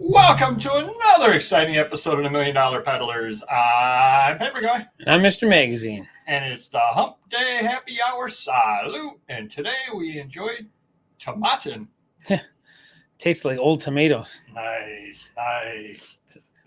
Welcome to another exciting episode of the $1 Million Peddlers. I'm Paper Guy. And I'm Mr. Magazine. And it's the Hump Day Happy Hour Salute. And today we enjoyed tomatin. Tastes like old tomatoes. Nice.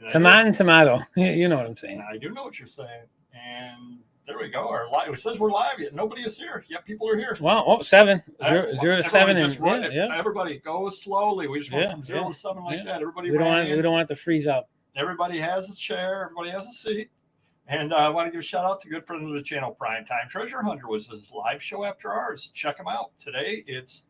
Tomato. You know what I'm saying. I do know what you're saying. And there we go. It says we're live yet. Nobody is here. Yet people are here. Wow. Oh, 0 to 7. Everybody go slowly. We just went from 0 to 7 like that. Everybody we don't want to freeze up. Everybody has a chair. Everybody has a seat. And I want to give a shout out to good friend of the channel, Primetime Treasure Hunter, was his live show after ours. Check him out. Today it's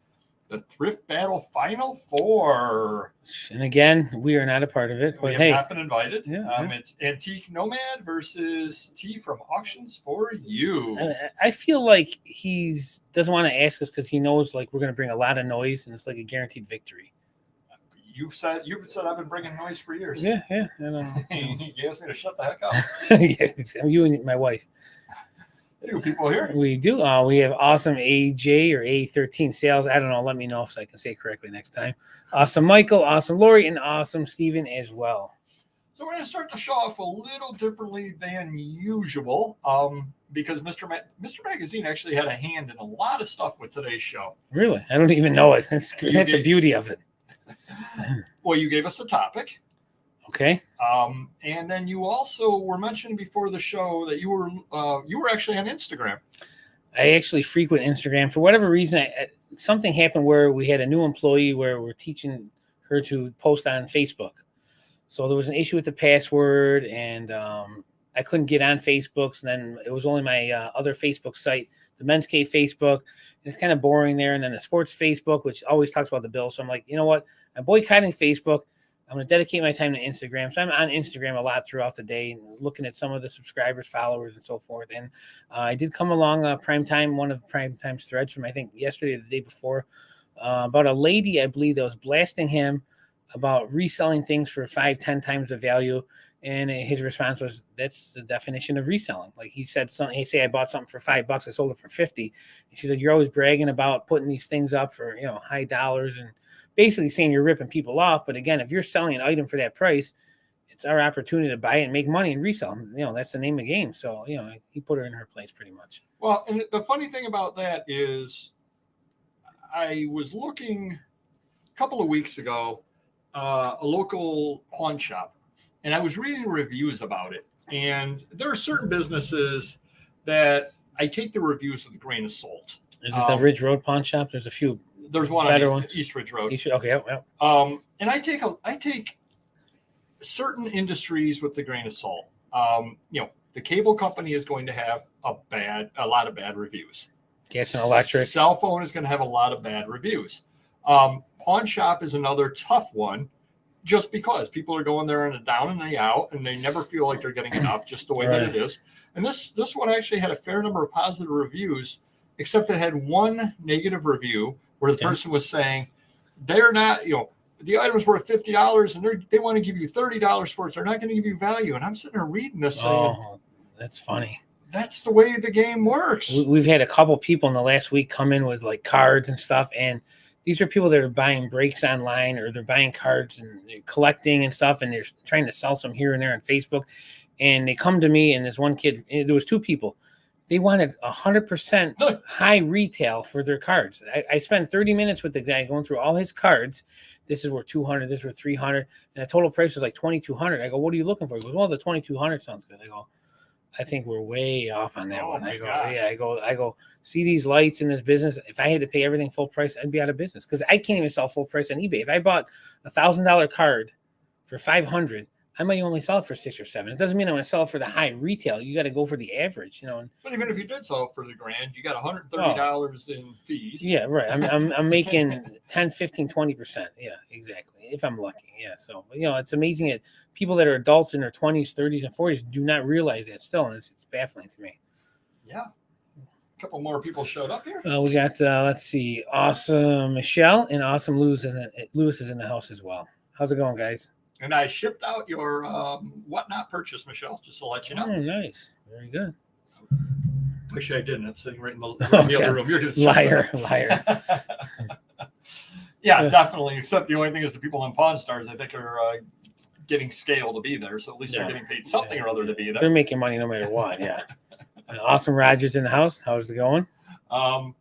the Thrift Battle Final Four. And again, we are not a part of it. But we have not been invited. It's Antique Nomad versus T from Auctions for You. I feel like he doesn't want to ask us because he knows like we're going to bring a lot of noise and it's like a guaranteed victory. You said I've been bringing noise for years. Yeah. You asked me to shut the heck up. Yes, you and my wife. Few people here. We do. We have awesome AJ or A13 sales. I don't know. Let me know so I can say it correctly next time. Awesome Michael, awesome Lori, and awesome Steven as well. So we're going to start the show off a little differently than usual because Mr. Magazine actually had a hand in a lot of stuff with today's show. Really? I don't even know it. That's the beauty of it. Well, you gave us a topic. Okay. And then you also were mentioning before the show that you were actually on Instagram. I actually frequent Instagram for whatever reason. Something happened where we had a new employee where we're teaching her to post on Facebook. So there was an issue with the password, and I couldn't get on Facebook. So then it was only my other Facebook site, the Men's Cave Facebook. And it's kind of boring there. And then the Sports Facebook, which always talks about the Bills. So I'm like, you know what? I'm boycotting Facebook. I'm going to dedicate my time to Instagram. So I'm on Instagram a lot throughout the day and looking at some of the subscribers, followers, and so forth. And I did come along one of Primetime's threads from, I think, yesterday or the day before, about a lady, I believe, that was blasting him about reselling things for 5-10 times the value. And his response was, that's the definition of reselling. Like he said, say I bought something for $5, I sold it for 50. And she said, you're always bragging about putting these things up for, high dollars and basically saying you're ripping people off. But again, if you're selling an item for that price, it's our opportunity to buy it and make money and resell. That's the name of the game. So, he put her in her place pretty much. Well, and the funny thing about that is I was looking a couple of weeks ago, a local pawn shop, and I was reading reviews about it. And there are certain businesses that I take the reviews with a grain of salt. Is it the Ridge Road pawn shop? There's a few. There's one on East Ridge Road. Okay, yeah. And I take certain industries with the grain of salt. The cable company is going to have a lot of bad reviews. Gas and electric. Cell phone is going to have a lot of bad reviews. Pawn shop is another tough one, just because people are going there in a down and a out, and they never feel like they're getting enough, just the way that it is. And this one actually had a fair number of positive reviews, except it had one negative review where the person was saying they're not, the item's worth $50 and they want to give you $30 for it. They're not going to give you value. And I'm sitting there reading this saying, that's funny. That's the way the game works. We've had a couple people in the last week come in with like cards and stuff. And these are people that are buying breaks online, or they're buying cards and collecting and stuff. And they're trying to sell some here and there on Facebook. And they come to me, and this one kid, there was two people. They wanted 100% high retail for their cards. I spent 30 minutes with the guy going through all his cards. This is worth $200. This is worth $300. And the total price was like $2,200. I go, what are you looking for? He goes, well, the $2,200 sounds good. I go, I think we're way off on that one. I go, yeah. I go, see these lights in this business. If I had to pay everything full price, I'd be out of business because I can't even sell full price on eBay. If I bought $1,000 card for $500, I might only sell it for $6 or $7. It doesn't mean I'm going to sell it for the high retail. You got to go for the average, But even if you did sell it for the grand, you got $130 in fees. Yeah, right. I'm making 10, 15, 20%. Yeah, exactly. If I'm lucky. Yeah. So, it's amazing that people that are adults in their 20s, 30s, and 40s do not realize that still. And it's baffling to me. Yeah. A couple more people showed up here. We got, let's see, awesome Michelle and awesome Lewis is in the house as well. How's it going, guys? And I shipped out your whatnot purchase, Michelle, just to let you know. Oh, nice. Very good. Wish I didn't. It's sitting right in the other room. You're just liar. Yeah, definitely. Except the only thing is the people on Pawn Stars, I think, are getting scale to be there. So at least they're getting paid something or other to be there. They're making money no matter what. Yeah. Awesome. Rogers in the house. How's it going? How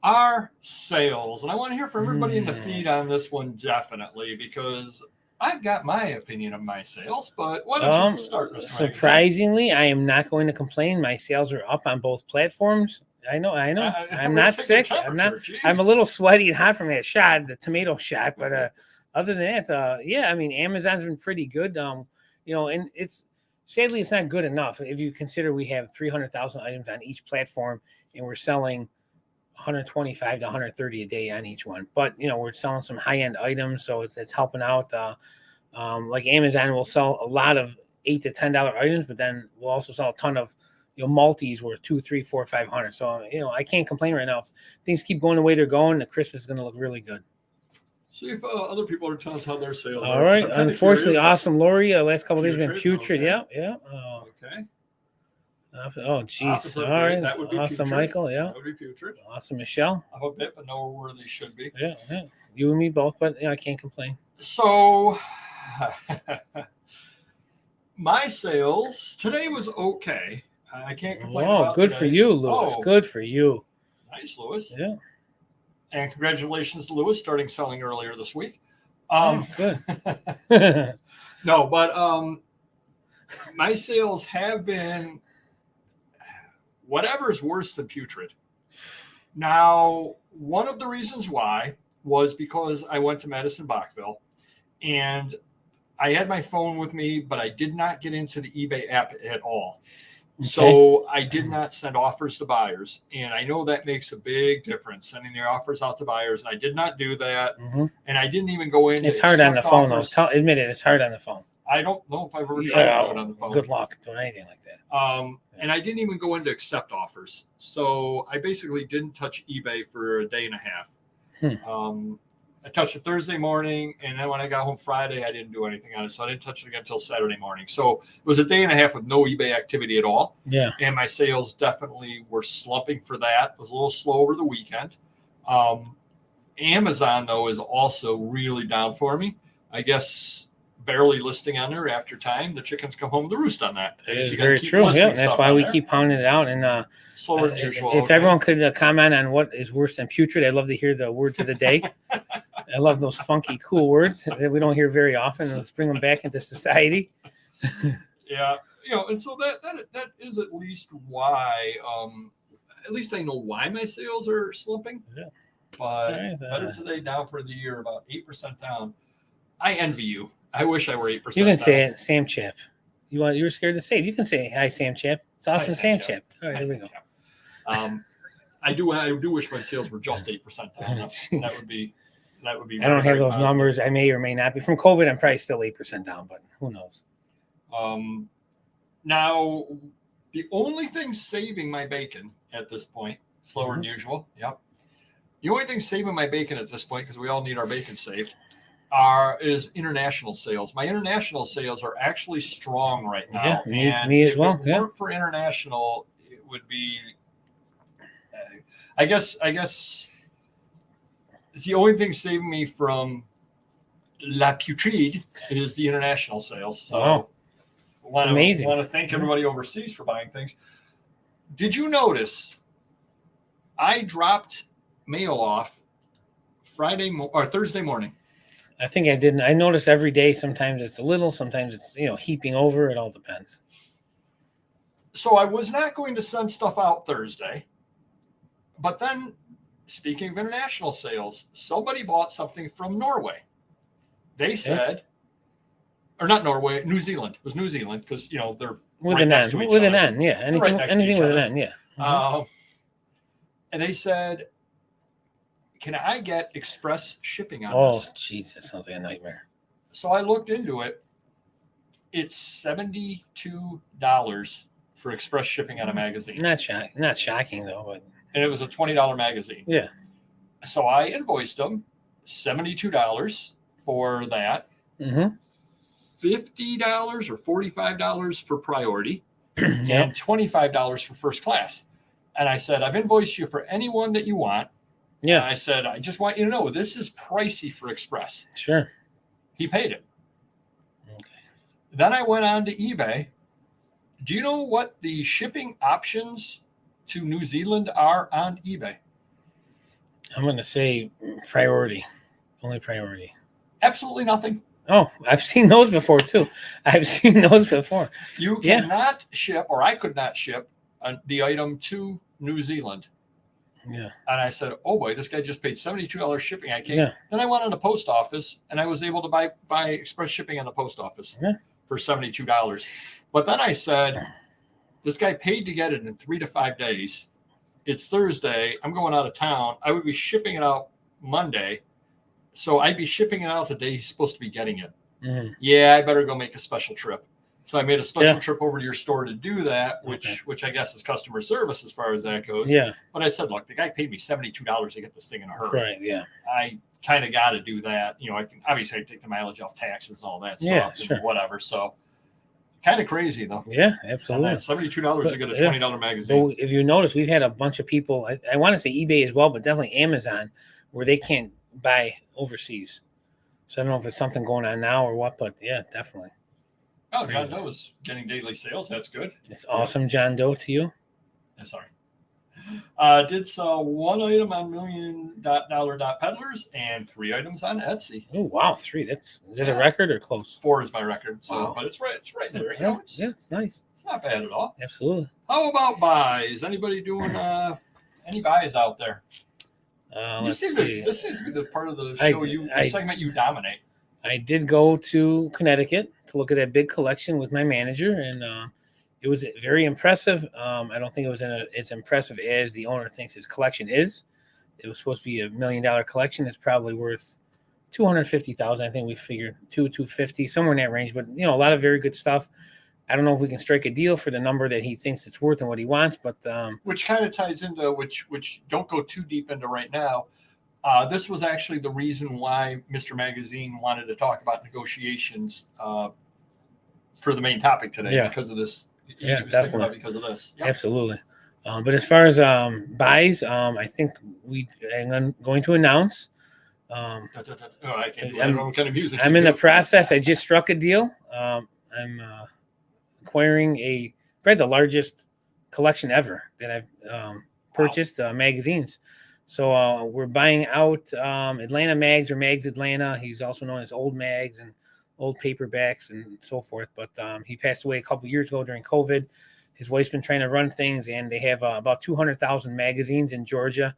are sales? And I want to hear from everybody in the feed on this one, definitely, because I've got my opinion of my sales. But why don't you start, Mr. Surprisingly, I am not going to complain. My sales are up on both platforms. I know. I'm not sick. I'm not. Geez. I'm a little sweaty and hot from that shot, the tomato shot. But other than that, yeah, I mean, Amazon's been pretty good. And it's sadly it's not good enough if you consider we have 300,000 items on each platform, and we're selling 125 to 130 a day on each one. But we're selling some high end items, so it's helping out. Like Amazon will sell a lot of $8 to $10 items, but then we'll also sell a ton of multis worth 2, 3, 4, 500. So I can't complain right now. If things keep going the way they're going, the Christmas is going to look really good. See if other people are telling us how their sales are. All right. Unfortunately, awesome, Lori. Last couple of days been putrid. Okay. Yeah. Okay. Oh, geez. All right. That would be awesome, putrid. Michael. Yeah. That would be putrid. Awesome, Michelle. I'm a bit, but nowhere where they should be. Yeah. You and me both, but I can't complain. So my sales today was okay. I can't complain. Oh, good for you, Lewis. Good for you. Nice, Lewis. Yeah. And congratulations, Lewis, starting selling earlier this week. Good. No, but my sales have been whatever is worse than putrid. Now, one of the reasons why was because I went to Madison Bachville and I had my phone with me, but I did not get into the eBay app at all. Okay. So I did not send offers to buyers. And I know that makes a big difference, sending the offers out to buyers. And I did not do that. Mm-hmm. And I didn't even go in. It's hard on the phone, though. Admit it, it's hard on the phone. I don't know if I've ever tried to do it on the phone. Good luck doing anything like that. And I didn't even go in to accept offers. So I basically didn't touch eBay for a day and a half. I touched it Thursday morning, and then when I got home Friday, I didn't do anything on it. So I didn't touch it again until Saturday morning. So it was a day and a half with no eBay activity at all. Yeah. And my sales definitely were slumping for that. It was a little slow over the weekend. Amazon, though, is also really down for me. I guess barely listing on there after time. The chickens come home to roost on that. That is very true. Yeah, that's why we keep pounding it out. And slower than usual. If everyone could comment on what is worse than putrid, I'd love to hear the words of the day. I love those funky, cool words that we don't hear very often. Let's bring them back into society. Yeah, and so that is at least why. At least I know why my sales are slumping. Yeah. But better today, down for the year, about 8% down. I envy you. I wish I were 8%. You can say it, Sam Chap. You were scared to say it. You can say hi, Sam Chap. It's awesome, Sam Chap. All right, here we go. I do wish my sales were just 8% down. That would be. I don't have those numbers. I may or may not be. From COVID, I'm probably still 8% down, but who knows? Now, the only thing saving my bacon at this point, slower than usual. Yep. The only thing saving my bacon at this point, because we all need our bacon saved, is international sales. My international sales are actually strong right now. Yeah, me as well. If it weren't for international, it would be. I guess it's the only thing saving me from La Putride is the international sales. So amazing. I want to thank everybody overseas for buying things. Did you notice I dropped mail off Thursday morning? I think I didn't. I notice every day. Sometimes it's a little, sometimes it's heaping over. It all depends. So I was not going to send stuff out Thursday, but then, speaking of international sales, somebody bought something from Norway. They said, or not Norway, New Zealand. It was New Zealand because they're with right an next N. to each With other. an N, yeah. Anything with an N, yeah. Mm-hmm. And they said, "Can I get express shipping on this?" Oh, jeez, that sounds like a nightmare. So I looked into it. It's $72 for express shipping on a magazine. Not shocking though, but. And it was a $20 magazine. Yeah. So I invoiced them $72 for that. $50 or $45 for priority, and $25 for first class. And I said, I've invoiced you for any one that you want. Yeah. And I said, I just want you to know this is pricey for express. Sure. He paid it. Okay. Then I went on to eBay. Do you know what the shipping options to New Zealand are on eBay? I'm going to say priority. Only priority. Absolutely nothing. Oh, I've seen those before too. I've seen those before. You cannot ship, or I could not ship the item to New Zealand. Yeah. And I said, oh boy, this guy just paid $72 shipping. I can't. Yeah. Then I went on the post office and I was able to buy express shipping on the post office for $72. But then I said, this guy paid to get it in 3 to 5 days. It's Thursday. I'm going out of town. I would be shipping it out Monday. So I'd be shipping it out the day he's supposed to be getting it. Mm-hmm. Yeah, I better go make a special trip. So I made a special trip over to your store to do that, which I guess is customer service as far as that goes. Yeah. But I said, look, the guy paid me $72 to get this thing in a hurry. Right. Yeah. I kind of got to do that. You know, I can obviously take the mileage off taxes and all that Yeah, stuff sure. and whatever. So kind of crazy though. Yeah, absolutely. $72 to get a $20 magazine. So if you notice, we've had a bunch of people. I want to say eBay as well, but definitely Amazon, where they can't buy overseas. So I don't know if it's something going on now or what, but yeah, definitely. Oh, John Doe is getting daily sales. That's good. It's awesome, John Doe, to you. Sorry. Did sell 1 item on $1,000,000 Peddlers and 3 items on Etsy. Oh wow, 3. Is it a record or close? 4 is my record. So, Wow. but it's right there. You Yeah, know, it's nice. It's not bad at all. Absolutely. How about buys? Anybody doing any buys out there? Let's see. This seems to be the part of the show the segment you dominate. I did go to Connecticut to look at that big collection with my manager, and it was very impressive. I don't think it was as impressive as the owner thinks his collection is. It was supposed to be $1 million collection. It's probably worth $250,000. I think we figured $250, somewhere in that range. But a lot of very good stuff. I don't know if we can strike a deal for the number that he thinks it's worth and what he wants, but which kind of ties into which don't go too deep into right now. This was actually the reason why Mr. Magazine wanted to talk about negotiations for the main topic today because of this. Yeah, definitely. Because of this. Yep. Absolutely. But as far as buys, I think I'm going to announce. I don't know what kind of music. I'm in the process. I just struck a deal. I'm acquiring probably the largest collection ever that I've purchased magazines. So we're buying out Atlanta Mags or Mags Atlanta. He's also known as Old Mags and Old Paperbacks and so forth. But he passed away a couple years ago during COVID. His wife's been trying to run things, and they have about 200,000 magazines in Georgia.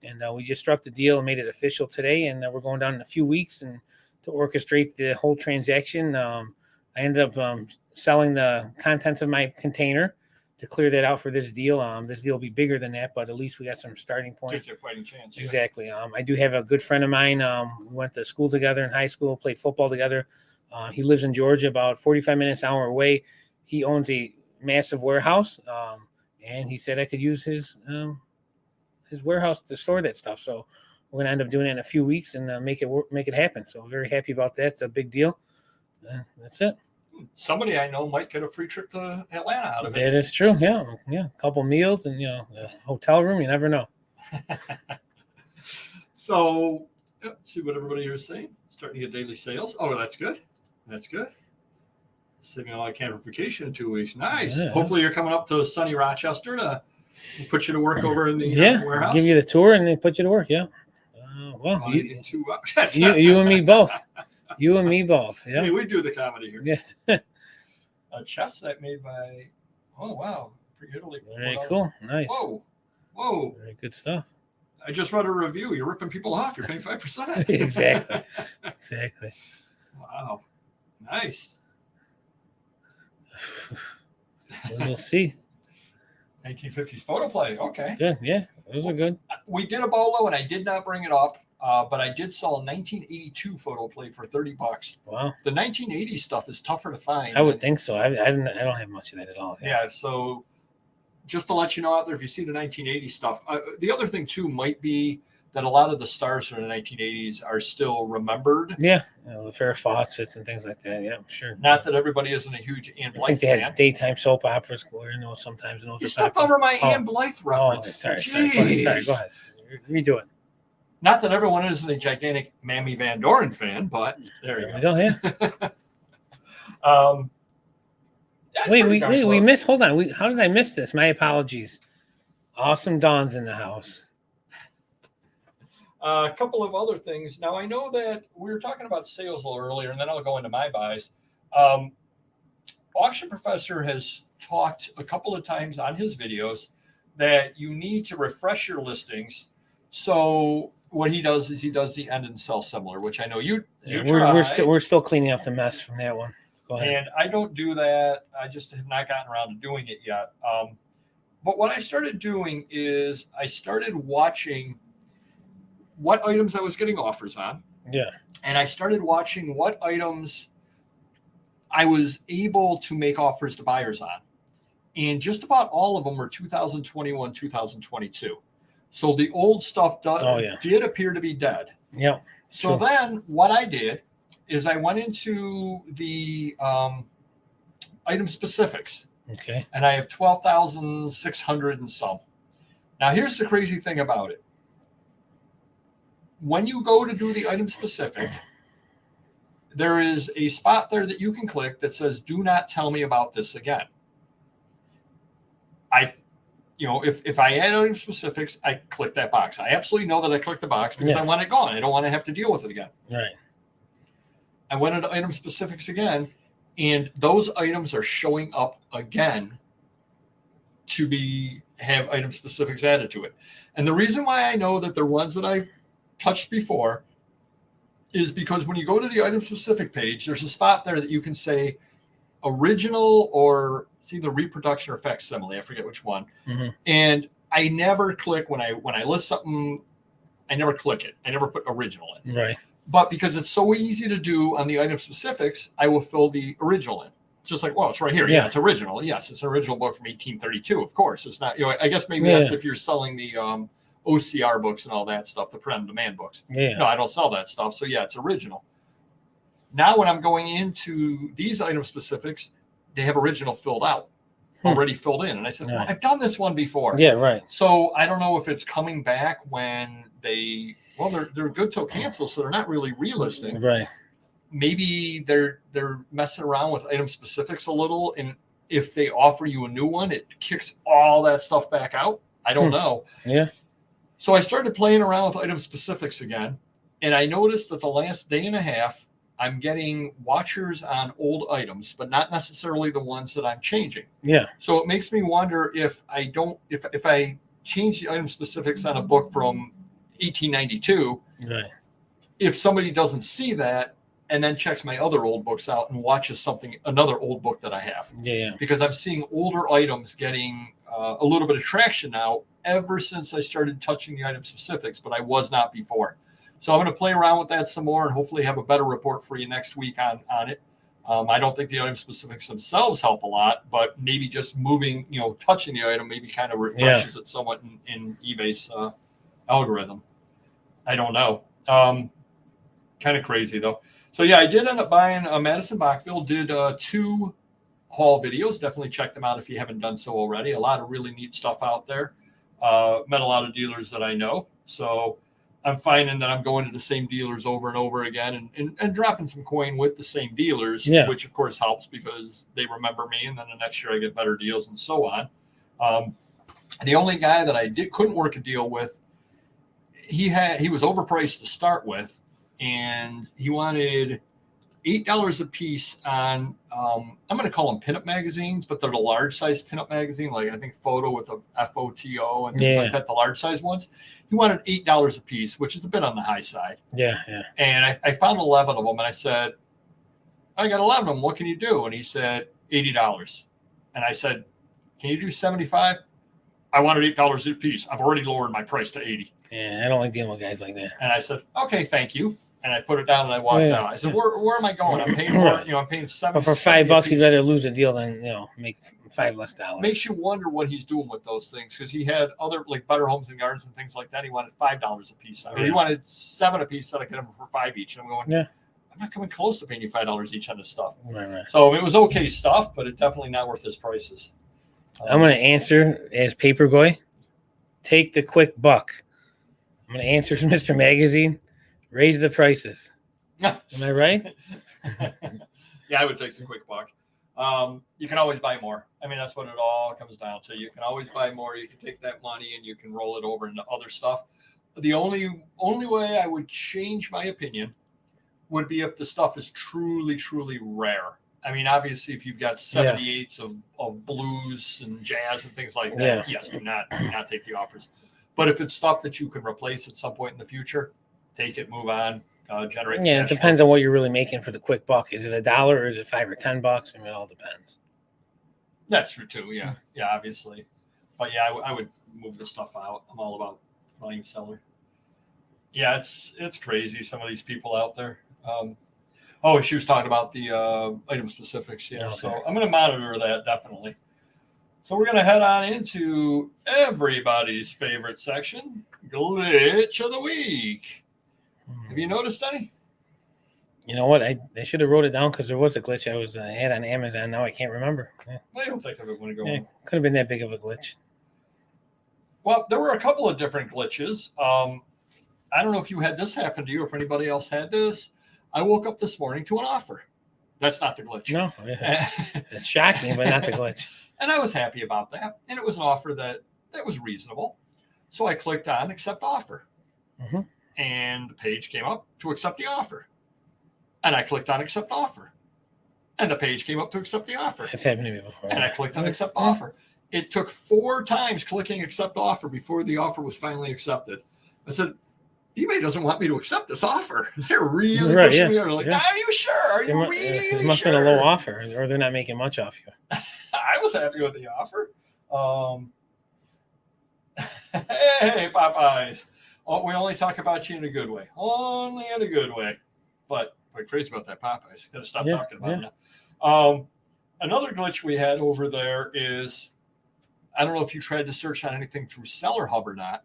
And we just struck the deal and made it official today. And we're going down in a few weeks and to orchestrate the whole transaction. I ended up selling the contents of my container to clear that out for this deal. This deal will be bigger than that, but at least we got some starting point. Gives you a fighting chance. Exactly. I do have a good friend of mine. We went to school together in high school, played football together. He lives in Georgia, about 45 minutes, hour away. He owns a massive warehouse, and he said I could use his warehouse to store that stuff. So we're gonna end up doing it in a few weeks and make it happen. So very happy about that. It's a big deal. That's it. Somebody I know might get a free trip to Atlanta out of it. That is true. Yeah. A couple meals and a hotel room. You never know. So, see what everybody here is saying. Starting to get daily sales. Oh, that's good. That's good. Saving a lot of campification in 2 weeks. Nice. Yeah. Hopefully, you're coming up to sunny Rochester to put you to work over in the warehouse. Give you the tour and then put you to work. Yeah. Well, you and me both. You and me both. Yeah. Hey, we do the comedy here. Yeah. A chess set made by. Oh wow, pretty Italy. Very cool. Nice. Whoa. Very good stuff. I just read a review. You're ripping people off. You're paying 5%. Exactly. Wow. Nice. We'll see. 1950s photo play. Okay. Good. Yeah, those are good. We did a bolo, and I did not bring it up, but I did sell a 1982 photo play for $30. Wow. The 1980s stuff is tougher to find. I would think so. I don't have much of that at all. Yeah. So just to let you know out there, if you see the 1980s stuff, the other thing too might be that a lot of the stars from the 1980s are still remembered. Yeah. The Farrah Fawcett's and things like that. Yeah, sure. Not that everybody isn't a huge Ann Blythe I think they fan. had daytime soap operas where sometimes. You stepped over my Ann Blythe reference. Sorry. Go ahead. Redo it. Not that everyone is a gigantic Mammy Van Doren fan, but there you go. Yeah. Wait, we missed. Hold on. How did I miss this? My apologies. Awesome Dawn's in the house. A couple of other things. Now, I know that we were talking about sales a little earlier, and then I'll go into my buys. Auction Professor has talked a couple of times on his videos that you need to refresh your listings. So what he does is he does the end and sell similar, which I know we're still cleaning up the mess from that one. Go ahead. And I don't do that. I just have not gotten around to doing it yet. But what I started doing is I started watching what items I was getting offers on. Yeah. And I started watching what items I was able to make offers to buyers on. And just about all of them were 2021, 2022. So the old stuff did appear to be dead. Yeah. So then what I did is I went into the item specifics. Okay. And I have 12,600 and some. Now, here's the crazy thing about it. When you go to do the item specific, there is a spot there that you can click that says, do not tell me about this again. If I add item specifics, I click that box. I absolutely know that I clicked the box because I want it gone. I don't want to have to deal with it again. Right. I went into item specifics again, and those items are showing up again to have item specifics added to it. And the reason why I know that they're ones that I've touched before is because when you go to the item specific page, there's a spot there that you can say original or it's either reproduction or facsimile. I forget which one. Mm-hmm. And I never click when I list something. I never click it. I never put original in. Right. But because it's so easy to do on the item specifics, I will fill the original in. Just like, well, it's right here. Yeah, it's original. Yes, it's an original book from 1832. Of course, it's not. I guess maybe that's if you're selling the OCR books and all that stuff, the print-on-demand books. Yeah. No, I don't sell that stuff. So yeah, it's original. Now when I'm going into these item specifics, they have original filled out, already filled in. And I said, well, I've done this one before. Yeah, right. So I don't know if it's coming back when they're good till cancel, so they're not really relisting. Right. Maybe they're messing around with item specifics a little, and if they offer you a new one, it kicks all that stuff back out. I don't know. Yeah. So I started playing around with item specifics again, and I noticed that the last day and a half, I'm getting watchers on old items, but not necessarily the ones that I'm changing. Yeah. So it makes me wonder if I change the item specifics on a book from 1892, right, if somebody doesn't see that and then checks my other old books out and watches another old book that I have. Yeah. Because I'm seeing older items getting a little bit of traction now ever since I started touching the item specifics, but I was not before. So I'm going to play around with that some more and hopefully have a better report for you next week on it. I don't think the item specifics themselves help a lot, but maybe just moving, touching the item maybe kind of refreshes it somewhat in eBay's algorithm. I don't know. Kind of crazy though. So yeah, I did end up buying Madison Bachville, did 2 haul videos. Definitely check them out if you haven't done so already. A lot of really neat stuff out there. Met a lot of dealers that I know. So I'm finding that I'm going to the same dealers over and over again and dropping some coin with the same dealers, which of course helps because they remember me, and then the next year I get better deals and so on. The only guy that I couldn't work a deal with, he was overpriced to start with, and he wanted $8 a piece on I'm going to call them pinup magazines, but they're the large size pinup magazine, like I think Photo with a FOTO and things like that, the large size ones. He wanted $8 a piece, which is a bit on the high side. Yeah. And I found 11 of them, and I said, I got 11 of them. What can you do? And he said $80. And I said, can you do 75? I wanted $8 a piece. I've already lowered my price to 80. Yeah, I don't like dealing with guys like that. And I said, okay, thank you. And I put it down and I walked out. I said, where am I going? I'm paying more, I'm paying $7. But for $5, he'd rather lose a deal than, make $5 less. Makes you wonder what he's doing with those things, because he had other like Better Homes and Gardens and things like that. He wanted $5 a piece. I mean, he wanted 7 a piece, that I could have them for 5 each. And I'm going, I'm not coming close to paying you $5 each on this stuff. Right. So it was okay stuff, but it's definitely not worth his prices. I'm going to answer as paper boy. Take the quick buck. I'm going to answer Mr. Magazine. Raise the prices. Am I right? Yeah, I would take the quick buck. You can always buy more. I mean, that's what it all comes down to. You can always buy more. You can take that money and you can roll it over into other stuff. The only way I would change my opinion would be if the stuff is truly, truly rare. I mean, obviously, if you've got 78s of blues and jazz and things like that, yes, do not take the offers. But if it's stuff that you can replace at some point in the future, take it, move on, generate. Yeah, it depends on what you're really making for the quick buck. Is it $1 or is it $5 or $10? I mean, it all depends. That's true too. Yeah, obviously. But yeah, I would move the stuff out. I'm all about volume seller. Yeah, it's crazy. Some of these people out there. She was talking about the item specifics. Yeah, okay. So I'm going to monitor that definitely. So we're going to head on into everybody's favorite section, Glitch of the Week. Have you noticed any? You know what? I should have wrote it down because there was a glitch I had on Amazon. Now I can't remember. Yeah. I don't think of it when it goes. Yeah, could have been that big of a glitch. Well, there were a couple of different glitches. I don't know if you had this happen to you or if anybody else had this. I woke up this morning to an offer. That's not the glitch. No, it's shocking, but not the glitch. And I was happy about that. And it was an offer that was reasonable. So I clicked on accept offer. Mm-hmm. And the page came up to accept the offer. And I clicked on accept offer. And the page came up to accept the offer. It's happened to me before. And I clicked on accept offer. It took 4 times clicking accept offer before the offer was finally accepted. I said, eBay doesn't want me to accept this offer. They're really pushing me. They're like, are you sure? Are you really It must have been a low offer, or they're not making much off you. I was happy with the offer. Hey, Popeyes. Oh, we only talk about you in a good way. Only in a good way. But we're crazy about that Popeyes. Got to stop talking about it now. Another glitch we had over there is, I don't know if you tried to search on anything through Seller Hub or not.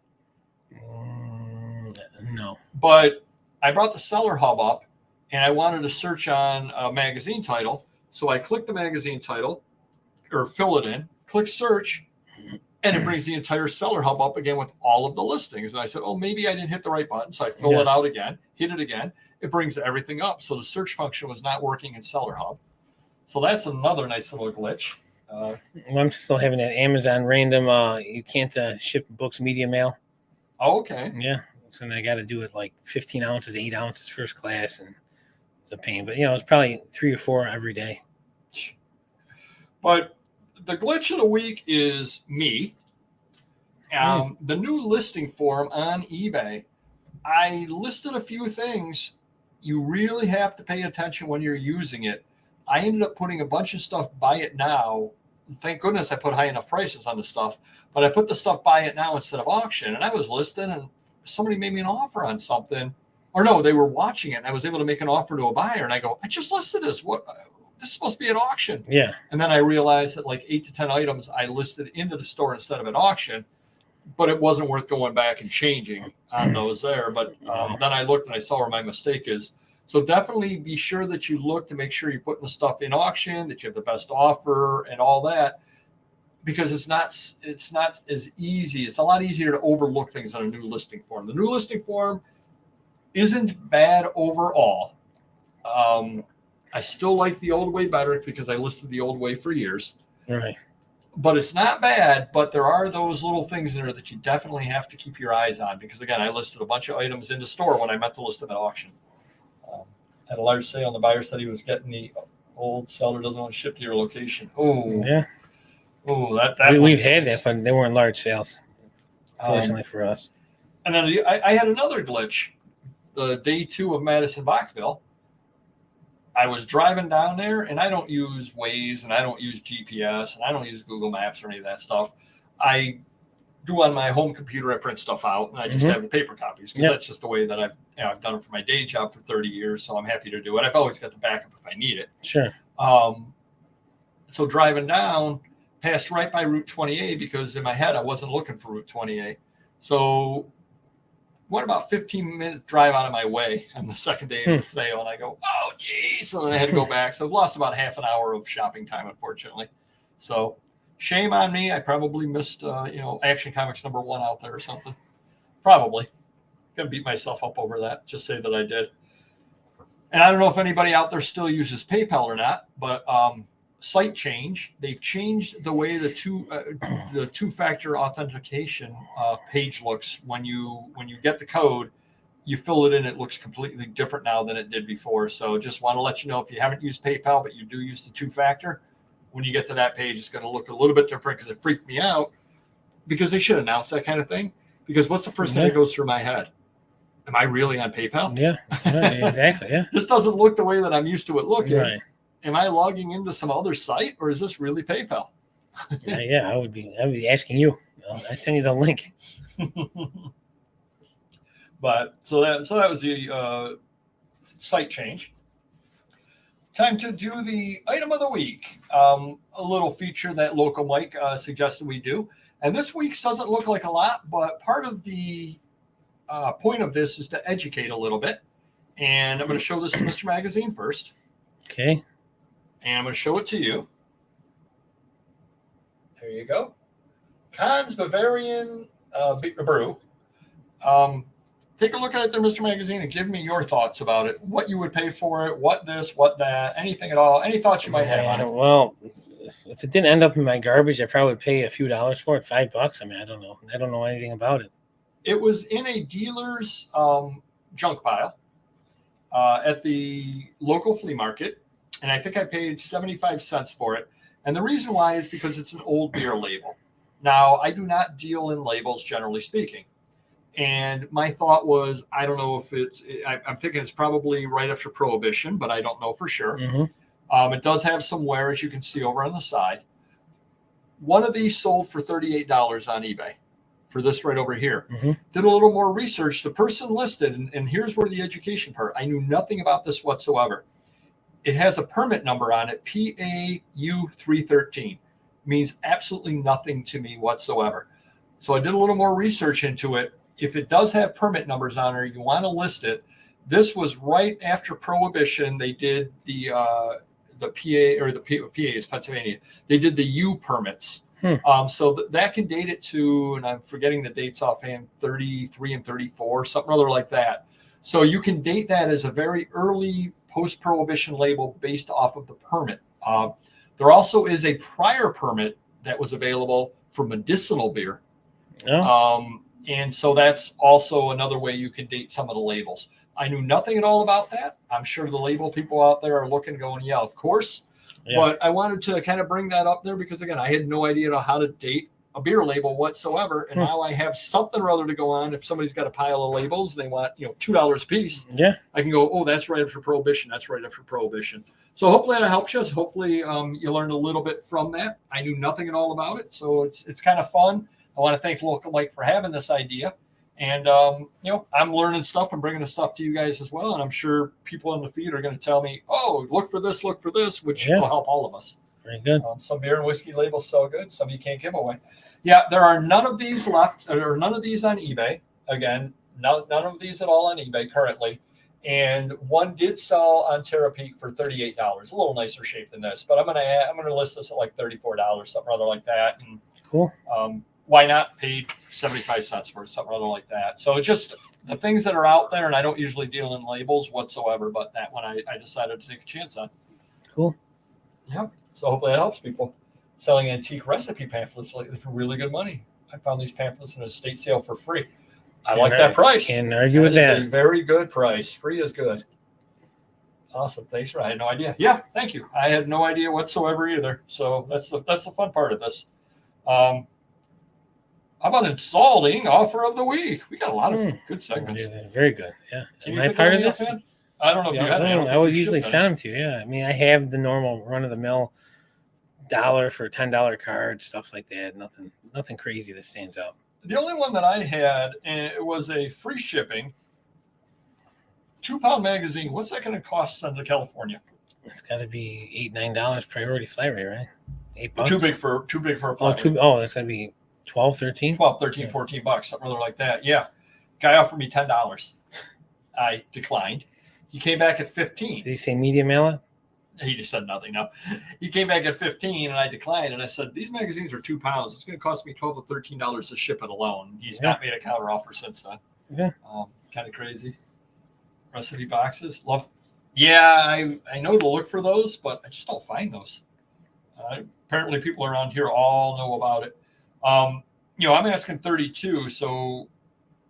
No. But I brought the Seller Hub up, and I wanted to search on a magazine title. So I click the magazine title, or fill it in, click search, and it brings the entire Seller Hub up again with all of the listings. And I said, maybe I didn't hit the right button. So I fill it out again, hit it again. It brings everything up. So the search function was not working in Seller Hub. So that's another nice little glitch. I'm still having that Amazon random. You can't ship books media mail. Oh, okay. Yeah. So I got to do it like 15 ounces, 8 ounces first class. And it's a pain. But, it's probably 3 or 4 every day. But the glitch of the week is me. The new listing form on eBay. I listed a few things. You really have to pay attention when you're using it. I ended up putting a bunch of stuff buy it now. Thank goodness I put high enough prices on the stuff, but I put the stuff buy it now instead of auction. And I was listing and somebody made me an offer on something, or no, they were watching it and I was able to make an offer to a buyer. And I go, I just listed this. This is supposed to be an auction. Yeah. And then I realized that like 8 to 10 items I listed into the store instead of an auction, but it wasn't worth going back and changing on those there. But then I looked and I saw where my mistake is. So definitely be sure that you look to make sure you're putting the stuff in auction, that you have the best offer and all that, because it's not as easy. It's a lot easier to overlook things on a new listing form. The new listing form isn't bad overall. I still like the old way better because I listed the old way for years. Right. But it's not bad, but there are those little things in there that you definitely have to keep your eyes on because, again, I listed a bunch of items in the store when I meant to list them at auction. At a large sale, and the buyer said he was getting the old seller doesn't want to ship to your location. Oh, yeah. Oh, that we've had that, but they weren't large sales, fortunately for us. And then I had another glitch. The day 2 of Madison Bachville, I was driving down there, and I don't use Waze, and I don't use GPS, and I don't use Google Maps or any of that stuff. I do on my home computer. I print stuff out, and I just have the paper copies because that's just the way that I've done it for my day job for 30 years. So I'm happy to do it. I've always got the backup if I need it. Sure. So driving down, passed right by Route 20A because in my head I wasn't looking for Route 20A. So went about 15-minute drive out of my way on the second day of the sale, and I go, oh geez, and then I had to go back. So I've lost about half an hour of shopping time, unfortunately. So shame on me. I probably missed, Action Comics #1 out there or something. Probably. gonna beat myself up over that. Just say that I did. And I don't know if anybody out there still uses PayPal or not, but site change. They've changed the way the two-factor authentication page looks when you get the code. You fill it in, it looks completely different now than it did before. So just want to let you know, if you haven't used PayPal, but you do use the two-factor, when you get to that page, it's going to look a little bit different, because it freaked me out, because they should announce that kind of thing. Because what's the first thing that goes through my head? Am I really on PayPal? Yeah, right, exactly. Yeah. This doesn't look the way that I'm used to it looking. Right. Am I logging into some other site, or is this really PayPal? Yeah, I would be asking you. I send you the link. But so that was the site change. Time to do the item of the week. A little feature that Local Mike suggested we do. And this week's doesn't look like a lot, but part of the point of this is to educate a little bit. And I'm going to show this to Mr. Magazine first. Okay. And I'm going to show it to you. There you go. Kahn's Bavarian Brew. Take a look at it there, Mr. Magazine, and give me your thoughts about it. What you would pay for it, what this, what that, anything at all, any thoughts you might have on it. Well, if it didn't end up in my garbage, I probably would pay a few dollars for it, $5. I mean, I don't know. I don't know anything about it. It was in a dealer's junk pile at the local flea market, and I think I paid 75 cents for it. And the reason why is because it's an old beer label. Now, I do not deal in labels, generally speaking. And my thought was, I don't know if I'm thinking it's probably right after Prohibition, but I don't know for sure. Mm-hmm. It does have some wear, as you can see over on the side. One of these sold for $38 on eBay for this right over here. Mm-hmm. Did a little more research. The person listed, and here's where the education part, I knew nothing about this whatsoever. It has a permit number on it, PAU 313. Means absolutely nothing to me whatsoever. So I did a little more research into it. If it does have permit numbers on it, you want to list it. This was right after Prohibition. They did the PA, or the PA is Pennsylvania. They did the U permits. So that can date it to, and I'm forgetting the dates offhand, 33 and 34, something other like that. So you can date that as a very early post-Prohibition label based off of the permit. There also is a prior permit that was available for medicinal beer. Oh. And so that's also another way you can date some of the labels. I knew nothing at all about that. I'm sure the label people out there are looking, going, yeah, of course. Yeah. But I wanted to kind of bring that up there because, again, I had no idea how to date a beer label whatsoever. And now I have something or other to go on. If somebody's got a pile of labels and they want, $2 a piece, I can go, oh, that's right after Prohibition. That's right after Prohibition. So hopefully that helps you. Hopefully you learned a little bit from that. I knew nothing at all about it. So it's kind of fun. I want to thank Local Mike for having this idea. And, I'm learning stuff and bringing the stuff to you guys as well. And I'm sure people in the feed are going to tell me, oh, look for this, which will help all of us. Very good. Some beer and whiskey labels so good. Some you can't give away. Yeah, there are none of these left, or none of these on eBay. Again, none of these at all on eBay currently. And one did sell on Terapeak for $38. A little nicer shape than this. But I'm gonna list this at like $34, something rather like that. And cool. Why not paid 75 cents for it, something rather like that. So just the things that are out there, and I don't usually deal in labels whatsoever, but that one I decided to take a chance on. Cool. Yeah. So hopefully that helps people. Selling antique recipe pamphlets lately for really good money. I found these pamphlets in a estate sale for free. I like that price. Can't argue with that. It's a very good price. Free is good. Awesome. Thanks, I had no idea. Yeah, thank you. I had no idea whatsoever either. So that's the fun part of this. How about installing offer of the week? We got a lot of good segments. Yeah, very good. Yeah. Am I part of this? I don't know if you had any. I would usually send them to you. Yeah. I mean, I have the normal run-of-the-mill $1 for $10 card, stuff like that. Nothing crazy that stands out. The only one that I had, it was a free shipping 2-pound magazine. What's that going to cost to send to California? It's got to be $8-9 priority flight rate, right? $8. Too big for a flight rate. That's going to be 12, 13? 12, 13, $14, something other like that. Yeah. Guy offered me $10. I declined. He came back at 15. Did he say media mail it? He just said nothing. No, he came back at 15 and I declined. And I said, these magazines are 2 pounds. It's going to cost me $12 to $13 to ship it alone. He's not made a counter offer since then. Yeah. kind of crazy. Recipe boxes, love. Yeah, I know to look for those, but I just don't find those. Apparently, people around here all know about it. I'm asking 32, so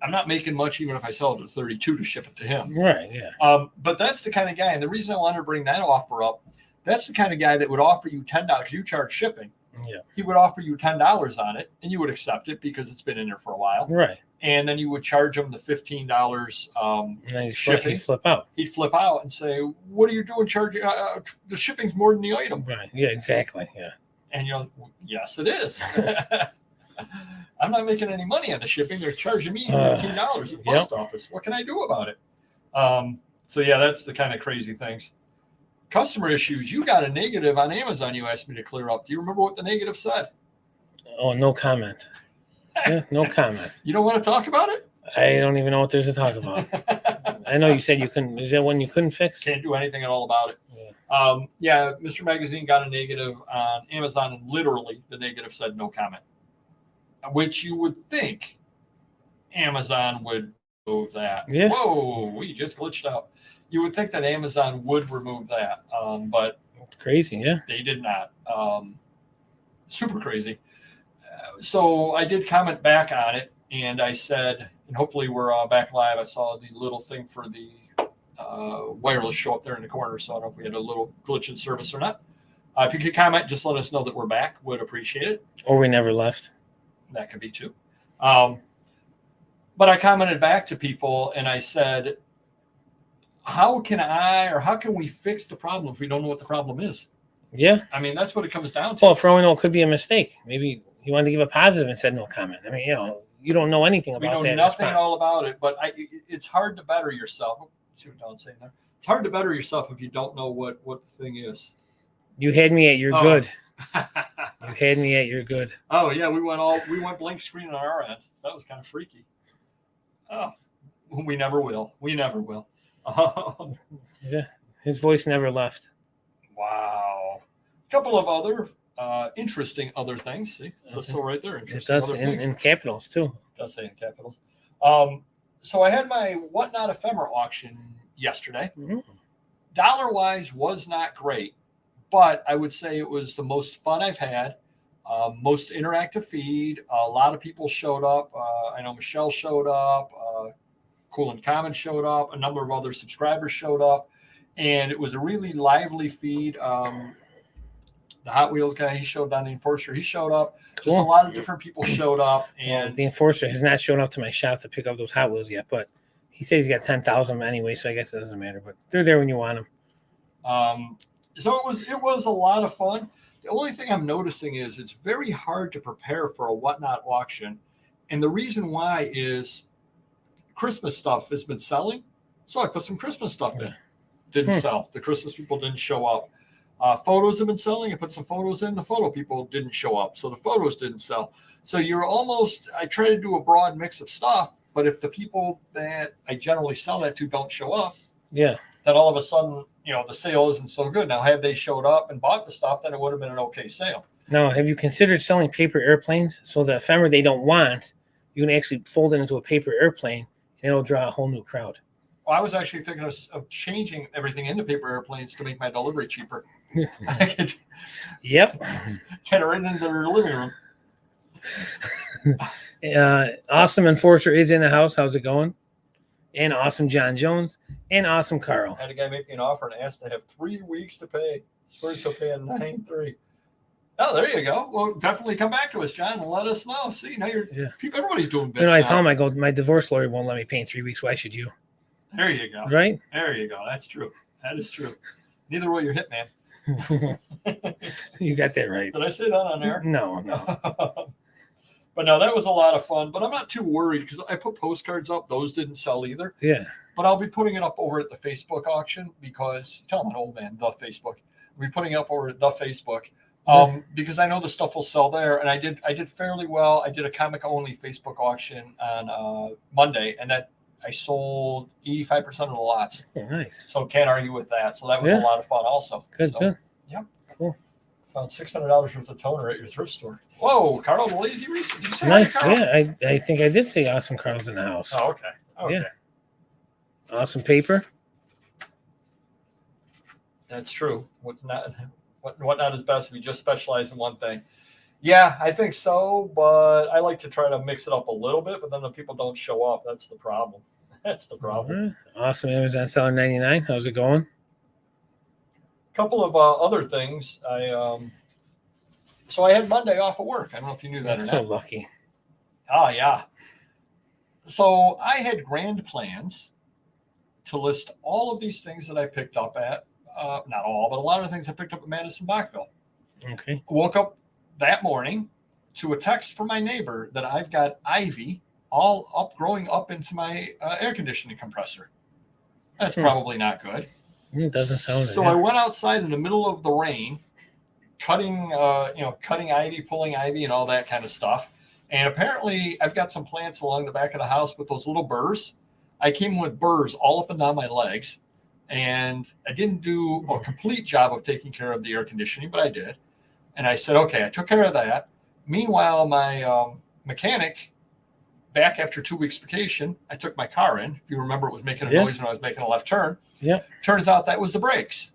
I'm not making much even if I sell it at 32 to ship it to him. Right, yeah. But that's the kind of guy, and the reason I wanted to bring that offer up, that's the kind of guy that would offer you $10 because you charge shipping. Yeah. He would offer you $10 on it, and you would accept it because it's been in there for a while. Right. And then you would charge him the $15 shipping. He'd flip out. He'd flip out and say, "What are you doing charging? The shipping's more than the item." Right. Yeah, exactly. Yeah. And yes, it is. I'm not making any money on the shipping. They're charging me $15 at the post office. What can I do about it? So yeah, that's the kind of crazy things. Customer issues. You got a negative on Amazon you asked me to clear up. Do you remember what the negative said? Oh, no comment. Yeah, no comment. You don't want to talk about it? I don't even know what there's to talk about. I know you said you couldn't. Is that one you couldn't fix? Can't do anything at all about it. Yeah. Mr. Magazine got a negative on Amazon, and literally the negative said no comment, which you would think Amazon would remove that. Yeah. Whoa, we just glitched out. You would think that Amazon would remove that, but It's crazy. Yeah. they did not. Super crazy. So I did comment back on it, and I said, and hopefully we're back live. I saw the little thing for the wireless show up there in the corner, so I don't know if we had a little glitch in service or not. If you could comment, just let us know that we're back. Would appreciate it. Or we never left. That could be too. But I commented back to people, and I said, how can we fix the problem if we don't know what the problem is? Yeah. I mean, that's what it comes down to. Well, for all we know, it could be a mistake. Maybe he wanted to give a positive and said no comment. I mean, you don't know anything about that. We know nothing at all about it, but it's hard to better yourself. See what Don's saying there? It's hard to better yourself if you don't know what the thing is. You had me at your good. You had me at your good. Oh yeah, we went blank screen on our end. So that was kind of freaky. Oh, we never will. We never will. Yeah, his voice never left. Wow. A couple of other interesting other things. See, so Okay. So right there. It does in capitals too. It does say in capitals. So I had my Whatnot Ephemera auction yesterday. Mm-hmm. Dollar-wise was not great, but I would say it was the most fun I've had. Most interactive feed. A lot of people showed up. I know Michelle showed up. Cool and Common showed up. A number of other subscribers showed up. And it was a really lively feed. The Hot Wheels guy, he showed down. The Enforcer, he showed up. Cool. Just a lot of different people showed up. And the Enforcer has not shown up to my shop to pick up those Hot Wheels yet, but he says he's got 10,000 anyway, so I guess it doesn't matter. But they're there when you want them. So it was a lot of fun. The only thing I'm noticing is it's very hard to prepare for a Whatnot auction. And the reason why is Christmas stuff has been selling. So I put some Christmas stuff in. Didn't sell. The Christmas people didn't show up. Photos have been selling. I put some photos in. The photo people didn't show up. So the photos didn't sell. So I try to do a broad mix of stuff. But if the people that I generally sell that to don't show up, Yeah. then all of a sudden, the sale isn't so good. Now, had they showed up and bought the stuff, then it would have been an okay sale. Now, have you considered selling paper airplanes? So the ephemera they don't want, you can actually fold it into a paper airplane, and it'll draw a whole new crowd. Well, I was actually thinking of changing everything into paper airplanes to make my delivery cheaper. I could Yep. get it right into their living room. Awesome Enforcer is in the house. How's it going? And awesome John Jones and awesome Carl. I had a guy make me an offer and asked to have 3 weeks to pay. Swears he'll pay in 9-3. Oh, there you go. Well, definitely come back to us, John, and let us know. See, now everybody's doing business. I tell him, my divorce lawyer won't let me pay in 3 weeks. Why should you? There you go. Right? There you go. That's true. That is true. Neither will your hitman. You got that right. Did I say that on air? No. But no, that was a lot of fun. But I'm not too worried because I put postcards up. Those didn't sell either. Yeah. But I'll be putting it up over at the Facebook auction because, tell them an old man, the Facebook. I'll be putting it up over at the Facebook because I know the stuff will sell there. And I did fairly well. I did a comic-only Facebook auction on Monday, and that I sold 85% of the lots. Oh, nice. So can't argue with that. So that was a lot of fun also. Good. Yep. Cool. Found $600 worth of toner at your thrift store. Whoa, Carl, the lazy research. Did you say Nice. hi, Carl? Yeah, I think I did say awesome Carl's in the house. Oh, okay. Yeah. Awesome paper. That's true. Whatnot is best if you just specialize in one thing. Yeah, I think so, but I like to try to mix it up a little bit, but then the people don't show up. That's the problem. That's the problem. Right. Awesome. Amazon seller 99. How's it going? Couple of other things. So I had Monday off of work. I don't know if you knew that or So not. lucky. Oh, yeah. So I had grand plans to list all of these things that I picked up at, not all, but a lot of the things I picked up at Madison Bachville. Okay. Woke up that morning to a text from my neighbor that I've got ivy all up, growing up into my air conditioning compressor. That's probably not good. It doesn't sound So I went outside in the middle of the rain, cutting ivy, pulling ivy, and all that kind of stuff. And apparently, I've got some plants along the back of the house with those little burrs. I came with burrs all up and down my legs, and I didn't do a complete job of taking care of the air conditioning, but I did. And I said, okay, I took care of that. Meanwhile, my mechanic, back after 2 weeks vacation, I took my car in. If you remember, it was making a noise when I was making a left turn. Yeah. Turns out that was the brakes.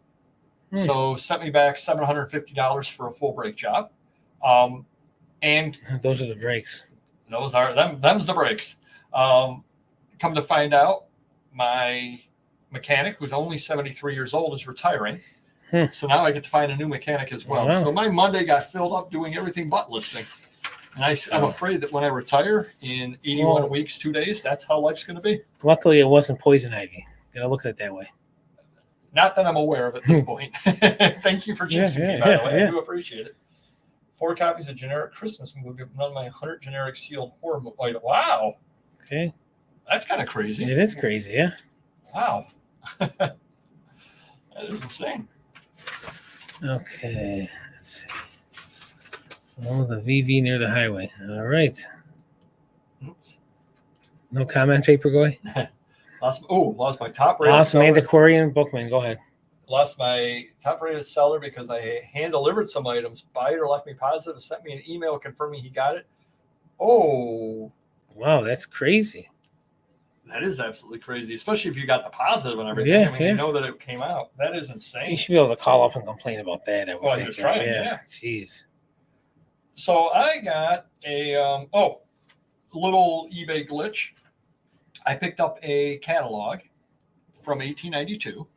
So sent me back $750 for a full brake job. And those are the brakes. Those are them's the brakes. Come to find out, my mechanic, who's only 73 years old, is retiring. So now I get to find a new mechanic as well. Wow. So my Monday got filled up doing everything but listing. And I'm afraid that when I retire in 81 weeks, 2 days, that's how life's going to be. Luckily, it wasn't poison ivy. Gotta look at it that way. Not that I'm aware of at this point. Thank you for jinxing me, by the way. I do appreciate it. 4 copies of generic Christmas movie, none of my 100 generic sealed horror movie. Wow. Okay. That's kind of crazy. It is crazy, yeah. Wow. That is insane. Okay. Let's see. Oh, the VV near the highway. All right. Oops. No comment paper, go ahead. Lost my top rated Awesome. seller. Antiquarian Bookman, go ahead. Lost my top rated seller because I hand delivered some items. Buyer left me positive, sent me an email confirming he got it. Oh. Wow, that's crazy. That is absolutely crazy, especially if you got the positive and everything. Yeah, I mean, you know that it came out. That is insane. You should be able to call up and complain about that. I would Well, think. he was trying, yeah. Jeez. So I got a little eBay glitch. I picked up a catalog from 1892.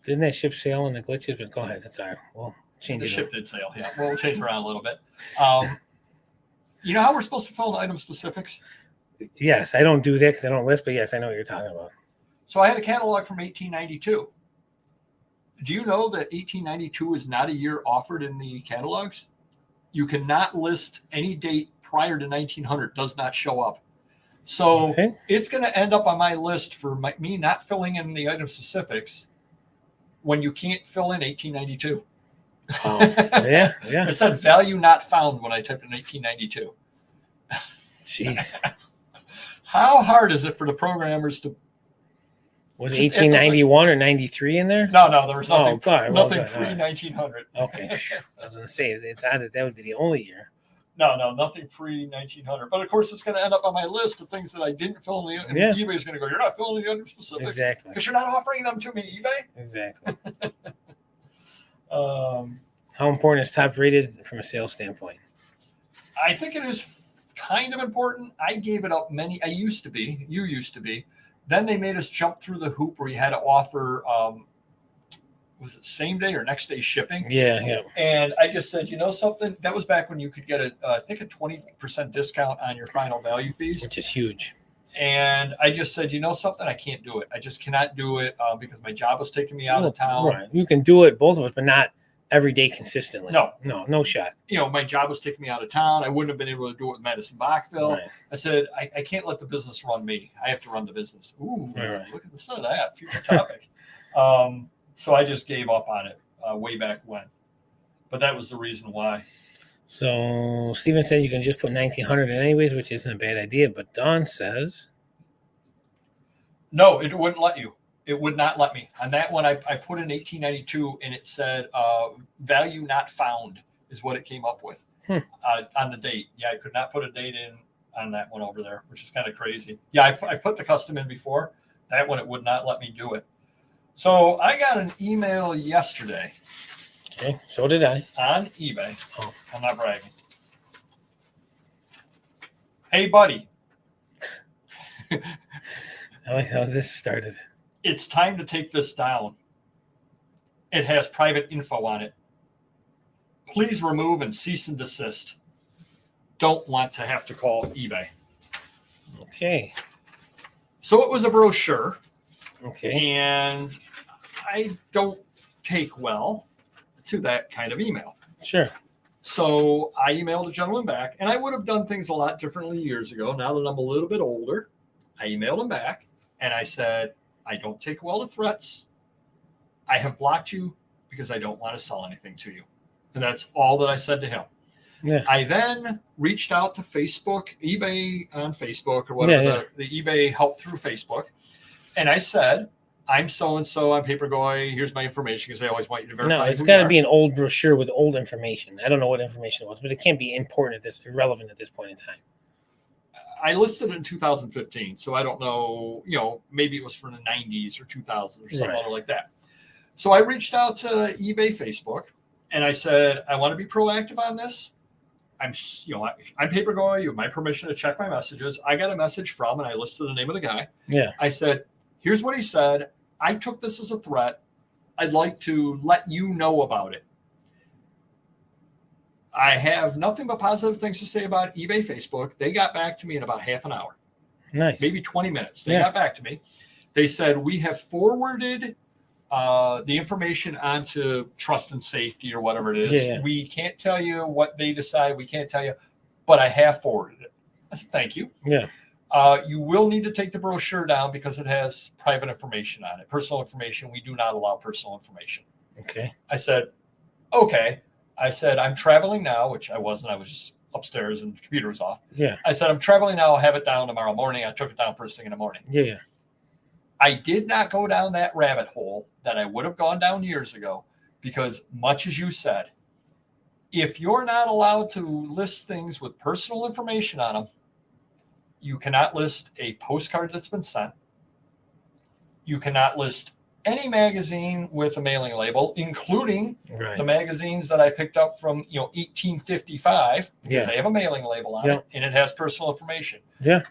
Didn't that ship sail and the glitches? But go ahead. That's all right. We'll change The it. ship did sail, yeah. We'll change it around a little bit. You know how we're supposed to fill in item specifics? Yes, I don't do that because I don't list, but yes, I know what you're talking about. So I had a catalog from 1892. Do you know that 1892 is not a year offered in the catalogs? You cannot list any date prior to 1900. Does not show up. So it's going to end up on my list for me not filling in the item specifics when you can't fill in 1892. Oh, yeah. It said value not found when I typed in 1892. Jeez. How hard is it for the programmers to? Was 1891 or 93 in there? No, there was nothing. Nothing pre-1900. Okay, I was going to say it's odd that would be the only year. No, nothing pre-1900. But of course, it's going to end up on my list of things that I didn't fill in. And eBay is going to go, "You're not filling the item specifics, exactly, because you're not offering them to me, eBay." Exactly. How important is top rated from a sales standpoint? I think it is kind of important. I gave it up you used to be. Then they made us jump through the hoop where you had to offer, was it same day or next day shipping? Yeah. And I just said, you know something? That was back when you could get I think a 20% discount on your final value fees. Which is huge. And I just said, you know something? I can't do it. I just cannot do it because my job was taking me out of town. Right. You can do it, both of us, but not every day consistently. No shot. You know, my job was taking me out of town. I wouldn't have been able to do it with Madison Bachville. Right. I said, I can't let the business run me. I have to run the business. Ooh, right. Look at the son of that. Future topic. So I just gave up on it way back when. But that was the reason why. So Steven said you can just put 1900 in anyways, which isn't a bad idea. But Don says, no, it wouldn't let you. It would not let me. On that one, I put in 1892, and it said value not found is what it came up with on the date. Yeah, I could not put a date in on that one over there, which is kind of crazy. Yeah, I put the custom in before, That one, it would not let me do it. So I got an email yesterday. Okay, so did I. On eBay. Oh. I'm not bragging. Hey, buddy. I like how this started. It's time to take this down. It has private info on it. Please remove and cease and desist. Don't want to have to call eBay. Okay. So it was a brochure. Okay. And I don't take well to that kind of email. Sure. So I emailed a gentleman back, and I would have done things a lot differently years ago. Now that I'm a little bit older, I emailed him back, and I said, I don't take well to threats. I have blocked you because I don't want to sell anything to you. And that's all that I said to him. Yeah. I then reached out to Facebook, eBay on Facebook or whatever, the eBay help through Facebook. And I said, I'm so-and-so, I'm Papergoy. Here's my information because they always want you to verify. No, it's got to be an old brochure with old information. I don't know what information it was, but it can't be irrelevant at this point in time. I listed it in 2015, so I don't know, maybe it was from the 90s or 2000 or something like that. So I reached out to eBay Facebook, and I said, I want to be proactive on this. I'm Papergoy. You have my permission to check my messages. I got a message from, and I listed the name of the guy. Yeah. I said, here's what he said. I took this as a threat. I'd like to let you know about it. I have nothing but positive things to say about eBay Facebook. They got back to me in about half an hour. Nice. Maybe 20 minutes. They got back to me. They said, we have forwarded the information onto Trust and Safety or whatever it is. Yeah. We can't tell you what they decide. We can't tell you, but I have forwarded it. I said, thank you. Yeah. You will need to take the brochure down because it has private information on it, personal information. We do not allow personal information. Okay. I said, okay. I said, I'm traveling now, which I wasn't. I was just upstairs and the computer was off. Yeah. I said, I'm traveling now. I'll have it down tomorrow morning. I took it down first thing in the morning. Yeah. I did not go down that rabbit hole that I would have gone down years ago because, much as you said, if you're not allowed to list things with personal information on them, you cannot list a postcard that's been sent. You cannot list any magazine with a mailing label, including the magazines that I picked up from 1855 because they have a mailing label on it and it has personal information. Yeah.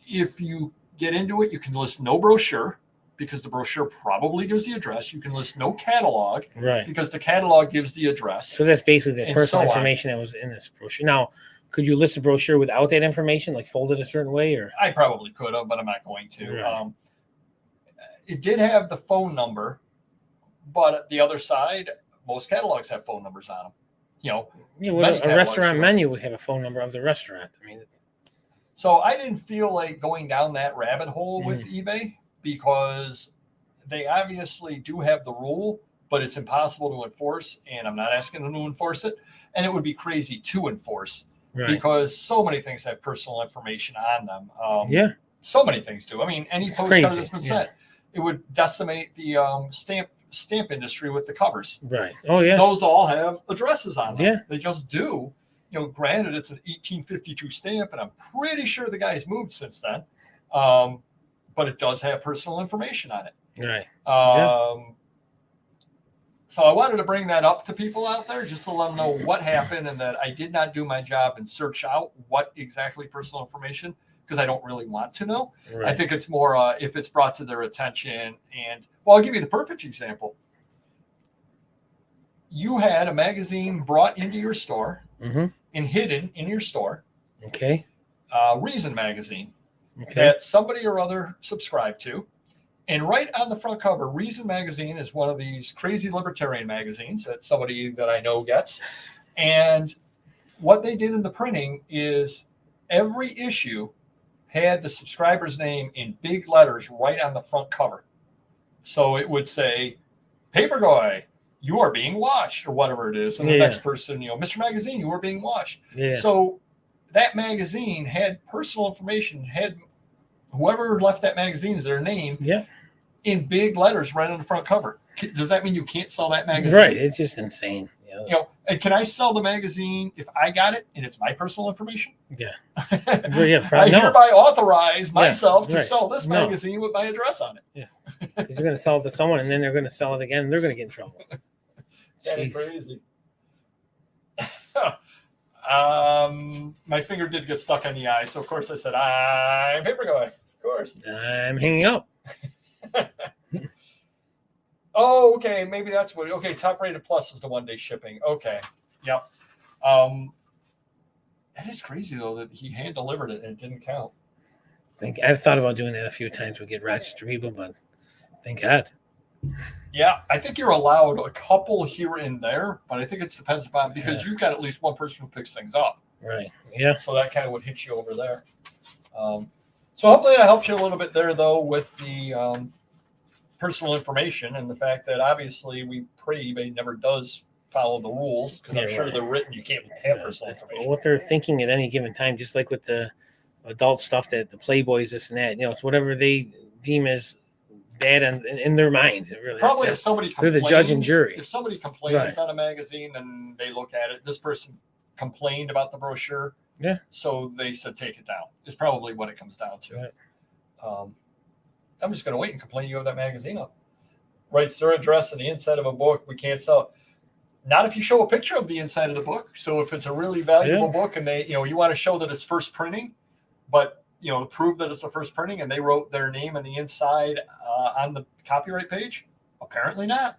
If you get into it, you can list no brochure because the brochure probably gives the address. You can list no catalog because the catalog gives the address. So that's basically the personal information that was in this brochure. Now, could you list a brochure without that information, like folded a certain way? Or I probably could have, but I'm not going to. It did have the phone number, but at the other side, most catalogs have phone numbers on them. A restaurant menu would have a phone number of the restaurant. I mean, so I didn't feel like going down that rabbit hole with eBay because they obviously do have the rule, but it's impossible to enforce, and I'm not asking them to enforce it, and it would be crazy to enforce because so many things have personal information on them. So many things do. I mean, any postcard that's been sent. It would decimate the stamp industry with the covers. Right. Oh, yeah. Those all have addresses on them. Yeah. They just do. Granted, it's an 1852 stamp, and I'm pretty sure the guy's moved since then. But it does have personal information on it. Right. So I wanted to bring that up to people out there just to let them know what happened and that I did not do my job and search out what exactly personal information because I don't really want to know. I think it's more if it's brought to their attention. And, I'll give you the perfect example. You had a magazine brought into your store and hidden in your store. Okay. Reason magazine that somebody or other subscribed to. And right on the front cover, Reason magazine is one of these crazy libertarian magazines that somebody that I know gets. And what they did in the printing is every issue had the subscriber's name in big letters right on the front cover. So it would say, Papergoy, you are being watched, or whatever it is. And the next person, Mr. Magazine, you are being watched. Yeah. So that magazine had personal information, had whoever left that magazine is their name in big letters right on the front cover. Does that mean you can't sell that magazine? Right. It's just insane. You know, and can I sell the magazine if I got it and it's my personal information? Yeah. I hereby authorize myself to sell this No. magazine with my address on it. Yeah. You're going to sell it to someone, and then they're going to sell it again, and they're going to get in trouble. That's crazy. My finger did get stuck on the eye, so of course I said, I'm paper guy. Of course. I'm hanging up. Oh, okay. Maybe that's what. Okay, top rated plus is the 1 day shipping. Okay. Yep. That is crazy though that he hand delivered it and it didn't count. I've thought about doing that a few times. We get Rochester people, but thank God. Yeah, I think you're allowed a couple here and there, but I think it depends upon because you've got at least one person who picks things up. Right. Yeah. So that kind of would hit you over there. So hopefully that helps you a little bit there though with the personal information and the fact that obviously we pray eBay never does follow the rules because I'm sure they're written. You can't have personal information. What they're thinking at any given time, just like with the adult stuff that the Playboys, this and that, it's whatever they deem as bad in their mind. Really, probably if somebody they're the judge and jury. If somebody complains on a magazine, then they look at it. This person complained about the brochure. Yeah. So they said, take it down. Is probably what it comes down to. Right. I'm just going to wait and complain you have that magazine up. Writes their address on the inside of a book. We can't sell it. Not if you show a picture of the inside of the book. So if it's a really valuable book and they, you want to show that it's first printing, but prove that it's the first printing and they wrote their name on the inside on the copyright page. Apparently not.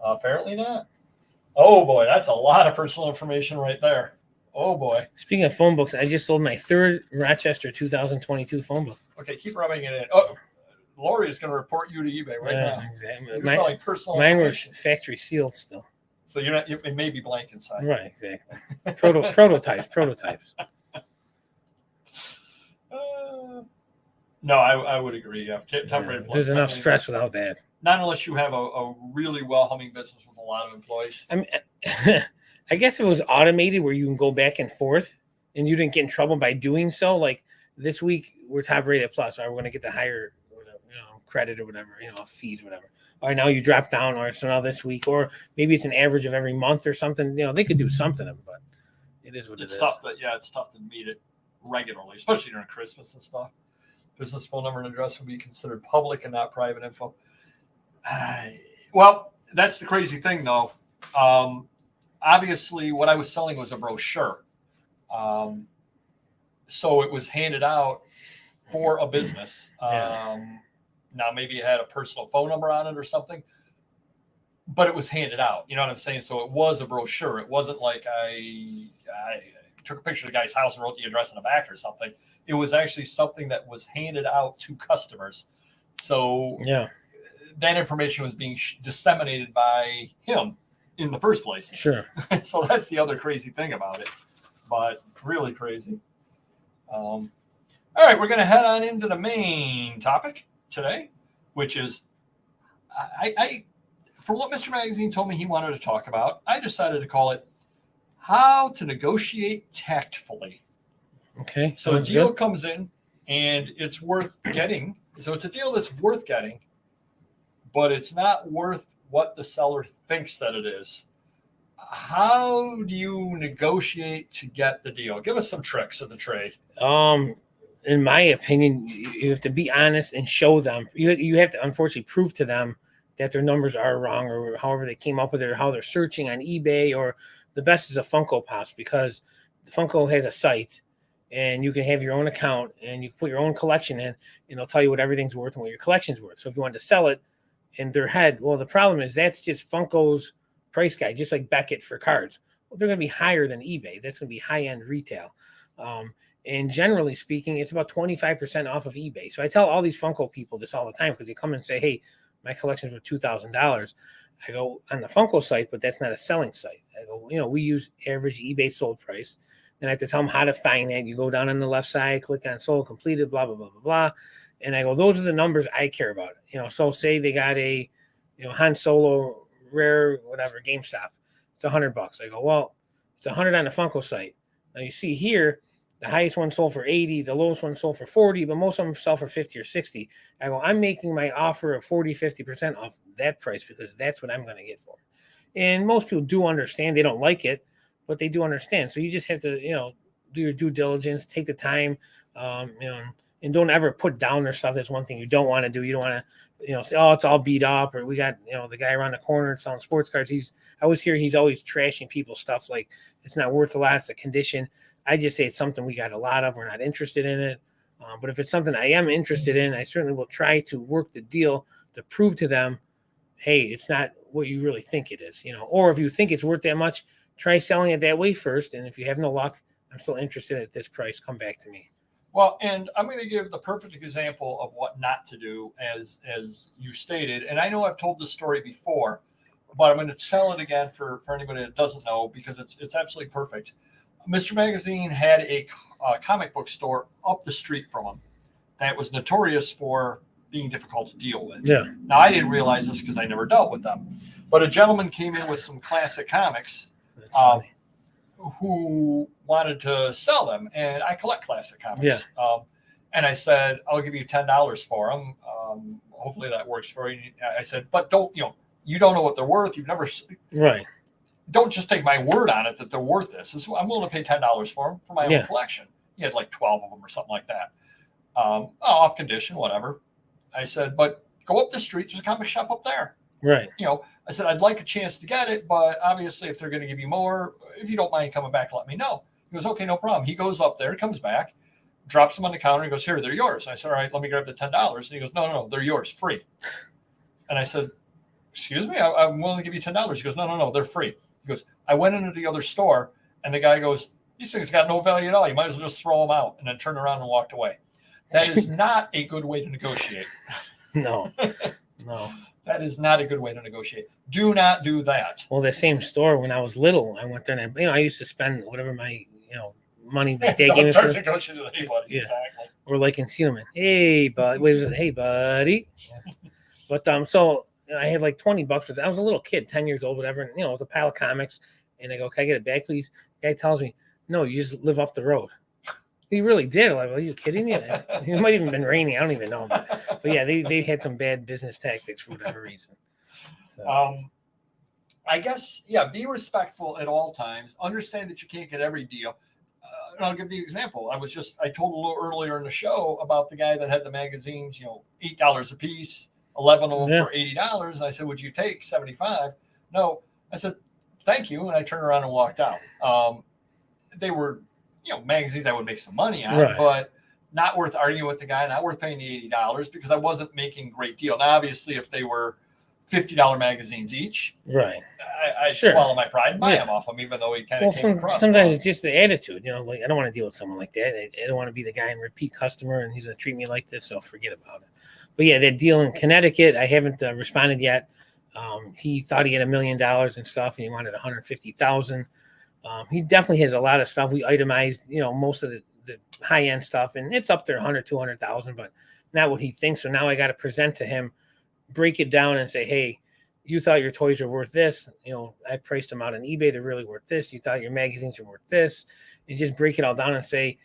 Oh boy, that's a lot of personal information right there. Oh boy. Speaking of phone books, I just sold my third Rochester 2022 phone book. Okay, keep rubbing it in. Oh, Lori is going to report you to eBay right now. Exactly. You're selling personal mine were factory sealed still. So you're not. It may be blank inside. Right. Exactly. Prototypes. No, I would agree. Yeah, there's enough stress without that. Not unless you have a really well humming business with a lot of employees. I mean, I guess if it was automated where you can go back and forth and you didn't get in trouble by doing so. Like this week, we're top rated plus, or we're going to get the higher credit or whatever, fees, whatever. Or now you drop down, or so now this week, or maybe it's an average of every month or something. They could do something, but it is what it's tough. But it's tough to meet it regularly, especially during Christmas and stuff. Business phone number and address would be considered public and not private info. Well, that's the crazy thing, though. Obviously, what I was selling was a brochure. So it was handed out for a business. Now, maybe it had a personal phone number on it or something, but it was handed out. You know what I'm saying? So it was a brochure. It wasn't like I took a picture of the guy's house and wrote the address on the back or something. It was actually something that was handed out to customers. So that information was being disseminated by him in the first place. Sure. So that's the other crazy thing about it, but really crazy. All right, we're going to head on into the main topic today, which is I from what Mr. Magazine told me he wanted to talk about, I decided to call it how to negotiate tactfully. Okay. So a deal comes in and it's worth getting. So it's a deal that's worth getting, but it's not worth what the seller thinks that it is. How do you negotiate to get the deal? Give us some tricks of the trade. In my opinion, you have to be honest and show them. You have to unfortunately prove to them that their numbers are wrong, or however they came up with it, or how they're searching on eBay. Or the best is a Funko Pops, because the Funko has a site, and you can have your own account and you can put your own collection in, and it'll tell you what everything's worth and what your collection's worth. So if you wanted to sell it in their head, well, the problem is that's just Funko's price guide, just like Beckett for cards. Well, they're going to be higher than eBay. That's going to be high-end retail. And generally speaking, it's about 25% off of eBay. So I tell all these Funko people this all the time, because they come and say, hey, my collection's worth $2,000. I go, on the Funko site, but that's not a selling site. I go, we use average eBay sold price. And I have to tell them how to find that. You go down on the left side, click on sold completed, blah, blah, blah, blah, blah. And I go, those are the numbers I care about. So say they got a, Han Solo rare, whatever, GameStop. It's $100. I go, well, it's $100 on the Funko site. Now you see here, the highest one sold for 80, the lowest one sold for 40, but most of them sell for 50 or 60. I go, I'm making my offer of 40, 50% off that price, because that's what I'm going to get for. And most people do understand. They don't like it, but they do understand. So you just have to, do your due diligence, take the time, and don't ever put down their stuff. That's one thing you don't want to do. You don't want to, say, oh, it's all beat up, or we got, the guy around the corner selling sports cards. I always hear he's always trashing people's stuff. Like it's not worth a lot. It's a condition. I just say it's something we got a lot of. We're not interested in it. But if it's something I am interested in, I certainly will try to work the deal to prove to them, hey, it's not what you really think it is, or if you think it's worth that much, try selling it that way first. And if you have no luck, I'm still interested at this price, come back to me. Well, and I'm going to give the perfect example of what not to do, as you stated. And I know I've told this story before, but I'm going to tell it again for anybody that doesn't know, because it's absolutely perfect. Mr. Magazine had a comic book store up the street from him that was notorious for being difficult to deal with. Yeah. Now, I didn't realize this because I never dealt with them, but a gentleman came in with some classic comics. That's funny. Who wanted to sell them, and I collect classic comics. Yeah. And I said, I'll give you $10 for them. Hopefully that works for you. I said, but don't, you don't know what they're worth. You've never, right. Don't just take my word on it that they're worth this. I'm willing to pay $10 for them for my own collection. He had like 12 of them or something like that. Off condition, whatever. I said, but go up the street. There's a comic shop up there. Right. I said, I'd like a chance to get it, but obviously if they're going to give you more, if you don't mind coming back, let me know. He goes, okay, no problem. He goes up there, comes back, drops them on the counter. He goes, here, they're yours. And I said, all right, let me grab the $10. And he goes, no, they're yours, free. And I said, excuse me, I'm willing to give you $10. He goes, no, they're free. He goes, I went into the other store, and the guy goes, these things got no value at all. You might as well just throw them out, and then turn around and walked away. That is not a good way to negotiate. No. That is not a good way to negotiate. Do not do that. Well, the same store, when I was little, I went there and I used to spend whatever my, money that they gave me for. Exactly. Or like in Seaman. Hey, buddy. But so I had like $20 for that. I was a little kid, 10 years old, whatever. And, it was a pile of comics. And I go, can I get it back, please? The guy tells me, no, you just live up the road. He really did. Like, are you kidding me? It might have even been raining. I don't even know. But yeah, they had some bad business tactics for whatever reason. So. I guess, be respectful at all times. Understand that you can't get every deal. And I'll give the example. I told a little earlier in the show about the guy that had the magazines, $8 a piece, 11 of them for $80. And I said, would you take 75? No. I said, thank you. And I turned around and walked out. They were, magazines I would make some money on, but not worth arguing with the guy, not worth paying the $80 because I wasn't making a great deal. Now, obviously, if they were $50 magazines each, right, I'd swallow my pride and buy them off them, even though he kind of came across. Sometimes it's just the attitude, like I don't want to deal with someone like that. I don't want to be the guy and repeat customer, and he's going to treat me like this, so forget about it. But yeah, that deal in Connecticut, I haven't responded yet. He thought he had $1 million and stuff, and he wanted $150,000. He definitely has a lot of stuff. We itemized, most of the high end stuff, and it's up there 100, 200,000, but not what he thinks. So now I got to present to him, break it down and say, hey, you thought your toys are worth this. I priced them out on eBay. They're really worth this. You thought your magazines are worth this. And just break it all down and say,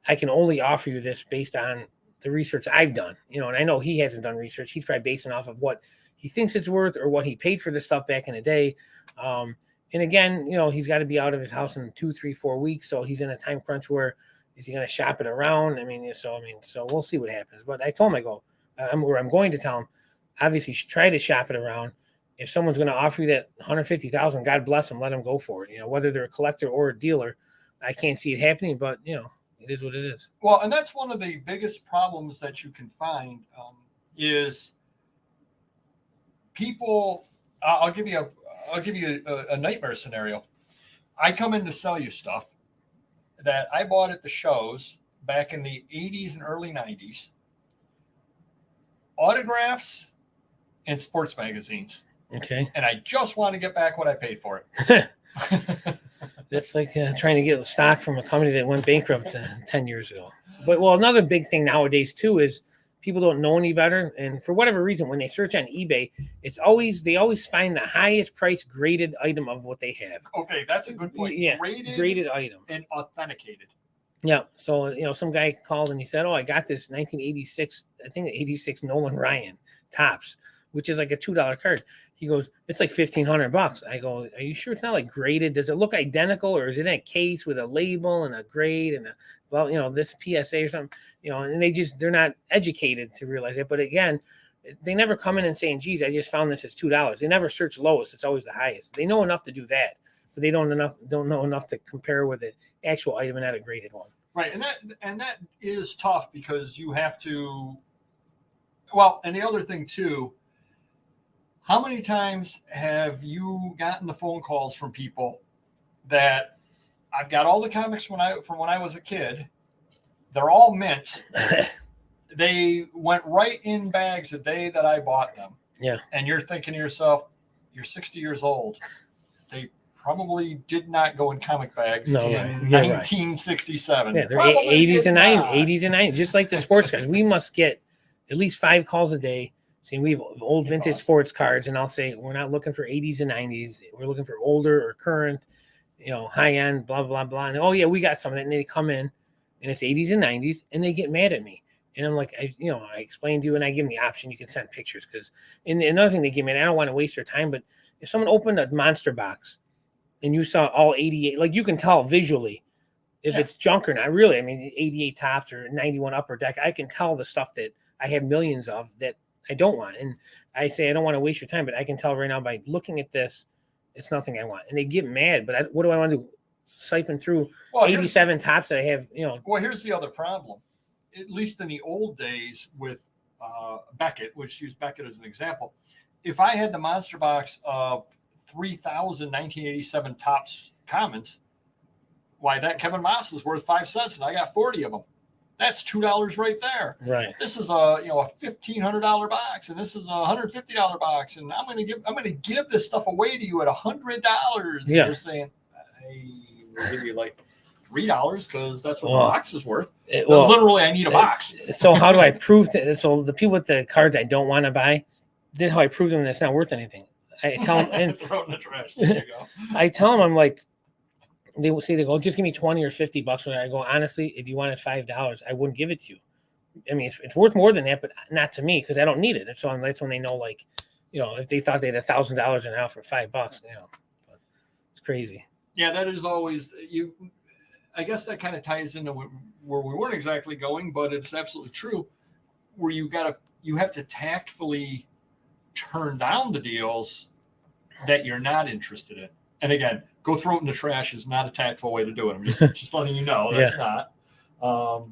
I can only offer you this based on the research I've done, and I know he hasn't done research. He's probably basing off of what he thinks it's worth or what he paid for this stuff back in the day. And again, he's got to be out of his house in 2, 3, 4 weeks. So he's in a time crunch where is he going to shop it around? So we'll see what happens. But I told him, I'm going to tell him, obviously try to shop it around. If someone's going to offer you that $150,000, God bless them, let them go for it. Whether they're a collector or a dealer, I can't see it happening, but it is what it is. Well, and that's one of the biggest problems that you can find is people. I'll give you a nightmare scenario. I come in to sell you stuff that I bought at the shows back in the 80s and early 90s. Autographs and sports magazines. Okay. And I just want to get back what I paid for it. That's like trying to get stock from a company that went bankrupt 10 years ago. But another big thing nowadays too is people don't know any better, and for whatever reason, when they search on eBay, they always find the highest price graded item of what they have. Okay, that's a good point. Yeah, graded item and authenticated. Yeah. So some guy called and he said, "Oh, I got this 1986, I think 86 Nolan Ryan tops which is like a $2 card. He goes, it's like $1,500. I go, are you sure it's not like graded? Does it look identical, or is it in a case with a label and a grade and this PSA or something? And they're not educated to realize it. But again, they never come in and saying, geez, I just found this as $2. They never search lowest. It's always the highest. They know enough to do that, but they don't know enough to compare with an actual item and not a graded one. Right. And that is tough because you have to, well, and the other thing too, how many times have you gotten the phone calls from people that I've got all the comics from when I was a kid, they're all mint. They went right in bags the day that I bought them. Yeah. And you're thinking to yourself, you're 60 years old. They probably did not go in comic bags in 1967. Yeah, they're 80s and 90s, just like the sports cards. We must get at least 5 calls a day saying we have old vintage sports cards, and I'll say we're not looking for 80s and 90s. We're looking for older or current, high end, blah, blah, blah. And oh yeah, we got some of that. And they come in and it's 80s and 90s and they get mad at me. And I'm like, I explained to you, and I give them the option. You can send pictures and another thing they give me, and I don't want to waste their time, but if someone opened a monster box and you saw all 88, like you can tell visually if it's junk or not. Really, I mean, 88 tops or 91 upper deck, I can tell the stuff that I have millions of that I don't want. And I say, I don't want to waste your time, but I can tell right now by looking at this, it's nothing I want. And they get mad, but what do I want to do? Siphon through 87 tops that I have, Well, here's the other problem. At least in the old days with Beckett, which use Beckett as an example, if I had the monster box of 3,000 1987 tops commons, why that Kevin Moss is worth 5 cents and I got 40 of them. That's $2 right there. Right. This is a $1,500 box, and this is a $150 box, and I'm gonna give this stuff away to you at $100. Yeah. They're saying, I will give you like $3 because that's what the box is worth. Literally, I need a box. So how do I prove that? So the people with the cards I don't want to buy, this is how I prove them that it's not worth anything. I tell them, and throw it in the trash. There you go. I tell them, I'm like, they will say, they go, just give me 20 or 50 bucks. When I go, honestly, if you wanted $5, I wouldn't give it to you. I mean, it's worth more than that, but not to me because I don't need it. So that's when they know, like, if they thought they had $1,000 an hour for $5, but it's crazy. Yeah, that is always you. I guess that kind of ties into where we weren't exactly going, but it's absolutely true. Where you have to tactfully turn down the deals that you're not interested in. And again, go throw it in the trash is not a tactful way to do it. I'm just letting you know that's not. Well,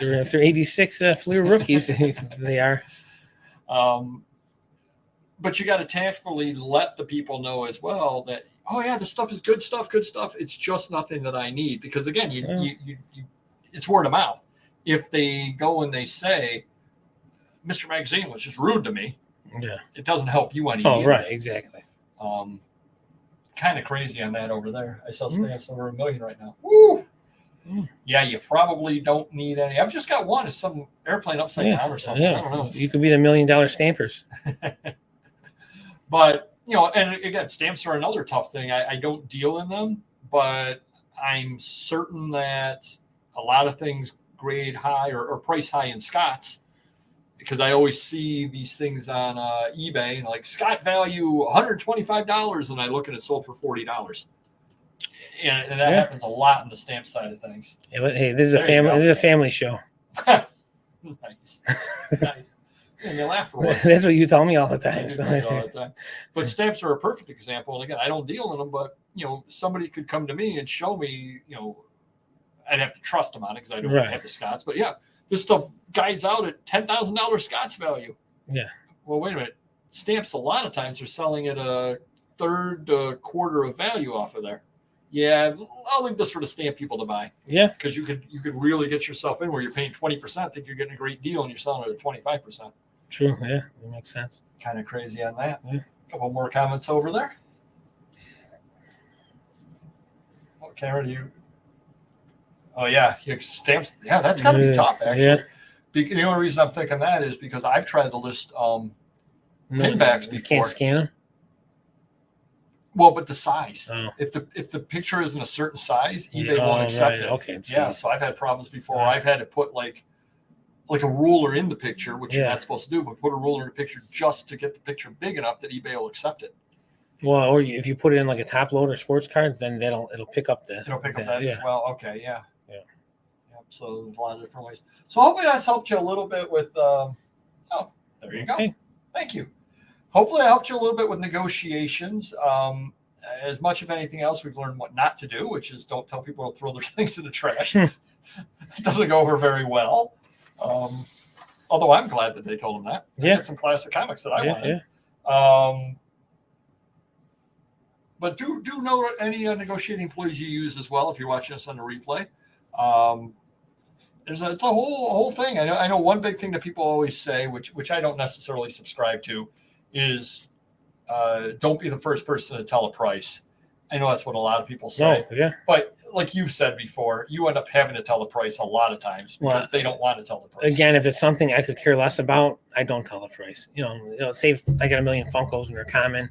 if they're 86 Fleer rookies, they are. But you got to tactfully let the people know as well that, oh yeah, this stuff is good stuff. It's just nothing that I need. Because again, you it's word of mouth. If they go and they say, Mr. Magazine was just rude to me, it doesn't help you any. Oh, right, exactly. Kind of crazy on that over there. I sell stamps over 1 million right now. Woo! Yeah, you probably don't need any. I've just got one. It's some airplane upside down or something. I don't know. You could be the $1 million stampers. But, and again, stamps are another tough thing. I don't deal in them, but I'm certain that a lot of things grade high or price high in Scott's, because I always see these things on eBay and like Scott value $125, and I look at it sold for $40. And that happens a lot in the stamp side of things. Hey, this is a family. This is a family show. Nice. And you laugh for once. That's what you tell me all the time. But stamps are a perfect example. And again, I don't deal in them, but somebody could come to me and show me. I'd have to trust them on it because I don't have the Scots. But yeah, this stuff guides out at $10,000 Scots value. Yeah. Well, wait a minute. Stamps a lot of times are selling at a third quarter of value off of there. Yeah, I'll leave this for the stamp people to buy. Yeah, because you could really get yourself in where you're paying 20%, think you're getting a great deal, and you're selling it at 25%. True. Yeah, that makes sense. Kind of crazy on that. Yeah. A couple more comments over there. What camera do you? Oh yeah, stamps. Yeah, that's got to be tough actually. Yeah. The only reason I'm thinking that is because I've tried to list pinbacks before. You can't scan them. Well, but the size. Oh. If the picture isn't a certain size, eBay won't accept it. Okay. Yeah, so I've had problems before. I've had to put like like a ruler in the picture, which you're Yeah. not supposed to do, but put a ruler in the picture just to get the picture big enough that eBay will accept it. Well, or if you put it in like a top loader sports card, then it'll pick up the. It'll pick up that yeah. as well. Okay, yeah. Yeah. Yep, so there's a lot of different ways. So hopefully that's helped you a little bit with. Oh, there you go. Okay. Thank you. Hopefully I helped you a little bit with negotiations. As much, if anything else, we've learned what not to do, which is don't tell people to throw their things in the trash. It doesn't go over very well. Although I'm glad that they told them that. I got some classic comics that I wanted. Yeah. But do know any negotiating employees you use as well if you're watching us on the replay. It's a whole thing. I know one big thing that people always say, which I don't necessarily subscribe to, is don't be the first person to tell a price. I know that's what a lot of people say. Oh, yeah. But like you've said before, you end up having to tell the price a lot of times because they don't want to tell the price. Again, if it's something I could care less about, I don't tell the price. Say if I got a million Funkos and they're common.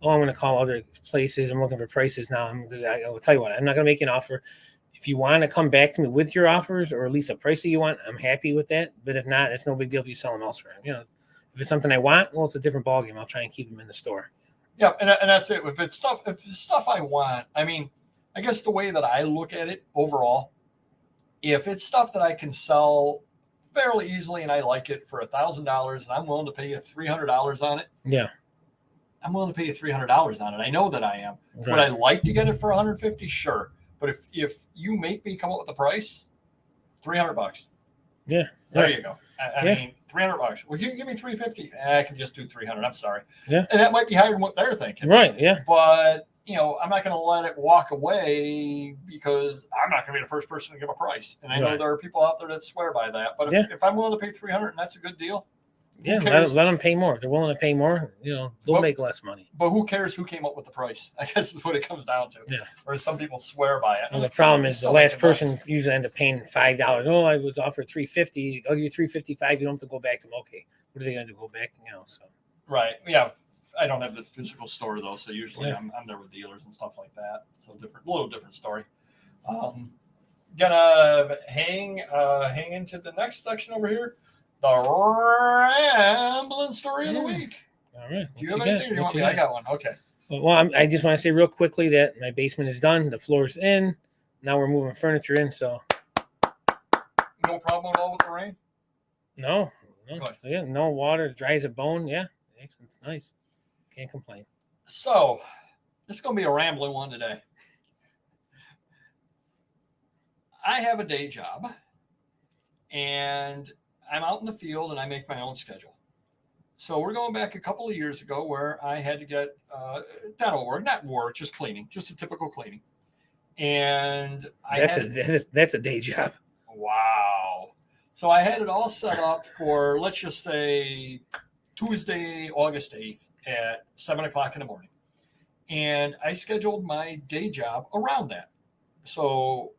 Oh, I'm going to call other places. I'm looking for prices now. I will tell you what, I'm not going to make an offer. If you want to come back to me with your offers or at least a price that you want, I'm happy with that. But if not, it's no big deal if you sell them elsewhere. If it's something I want, well, it's a different ballgame. I'll try and keep them in the store. Yeah, and that's it. If it's stuff I want, I mean, I guess the way that I look at it overall, if it's stuff that I can sell fairly easily and I like it for $1,000 and I'm willing to pay you $300 on it. Yeah. I'm willing to pay you $300 on it. I know that I am. Right. Would I like to get it for $150? Sure. But if you make me come up with a price, $300. Yeah. There you go. I mean, $300. Well, you can give me $350. I can just do $300. I'm sorry. Yeah. And that might be higher than what they're thinking. Right. Yeah. But I'm not going to let it walk away because I'm not going to be the first person to give a price. And I know there are people out there that swear by that. But if I'm willing to pay $300 and that's a good deal. Yeah, let them pay more. If they're willing to pay more, they'll make less money. But who cares who came up with the price? I guess is what it comes down to. Yeah. Or some people swear by it. Well, the problem is the last person usually end up paying $5. Oh, I was offered $350. I'll give you $355. You don't have to go back to them. Okay, what are they going to do? Go back? So. Right. Yeah. I don't have the physical store though, so usually I'm there with dealers and stuff like that. So little different story. Gonna hang into the next section over here. The rambling story of the week. All right. Do you have anything or do you want me? I got one. Okay. Well, I just want to say real quickly that my basement is done. The floor's in. Now we're moving furniture in. So. No problem at all with the rain? No. Yeah, no water. Dry as a bone. Yeah. It's nice. Can't complain. So, this is going to be a rambling one today. I have a day job. And I'm out in the field and I make my own schedule. So we're going back a couple of years ago where I had to get dental work, not work, just cleaning, just a typical cleaning. And that's a day job. Wow. So I had it all set up for, let's just say, Tuesday, August 8th at 7:00 in the morning. And I scheduled my day job around that. So,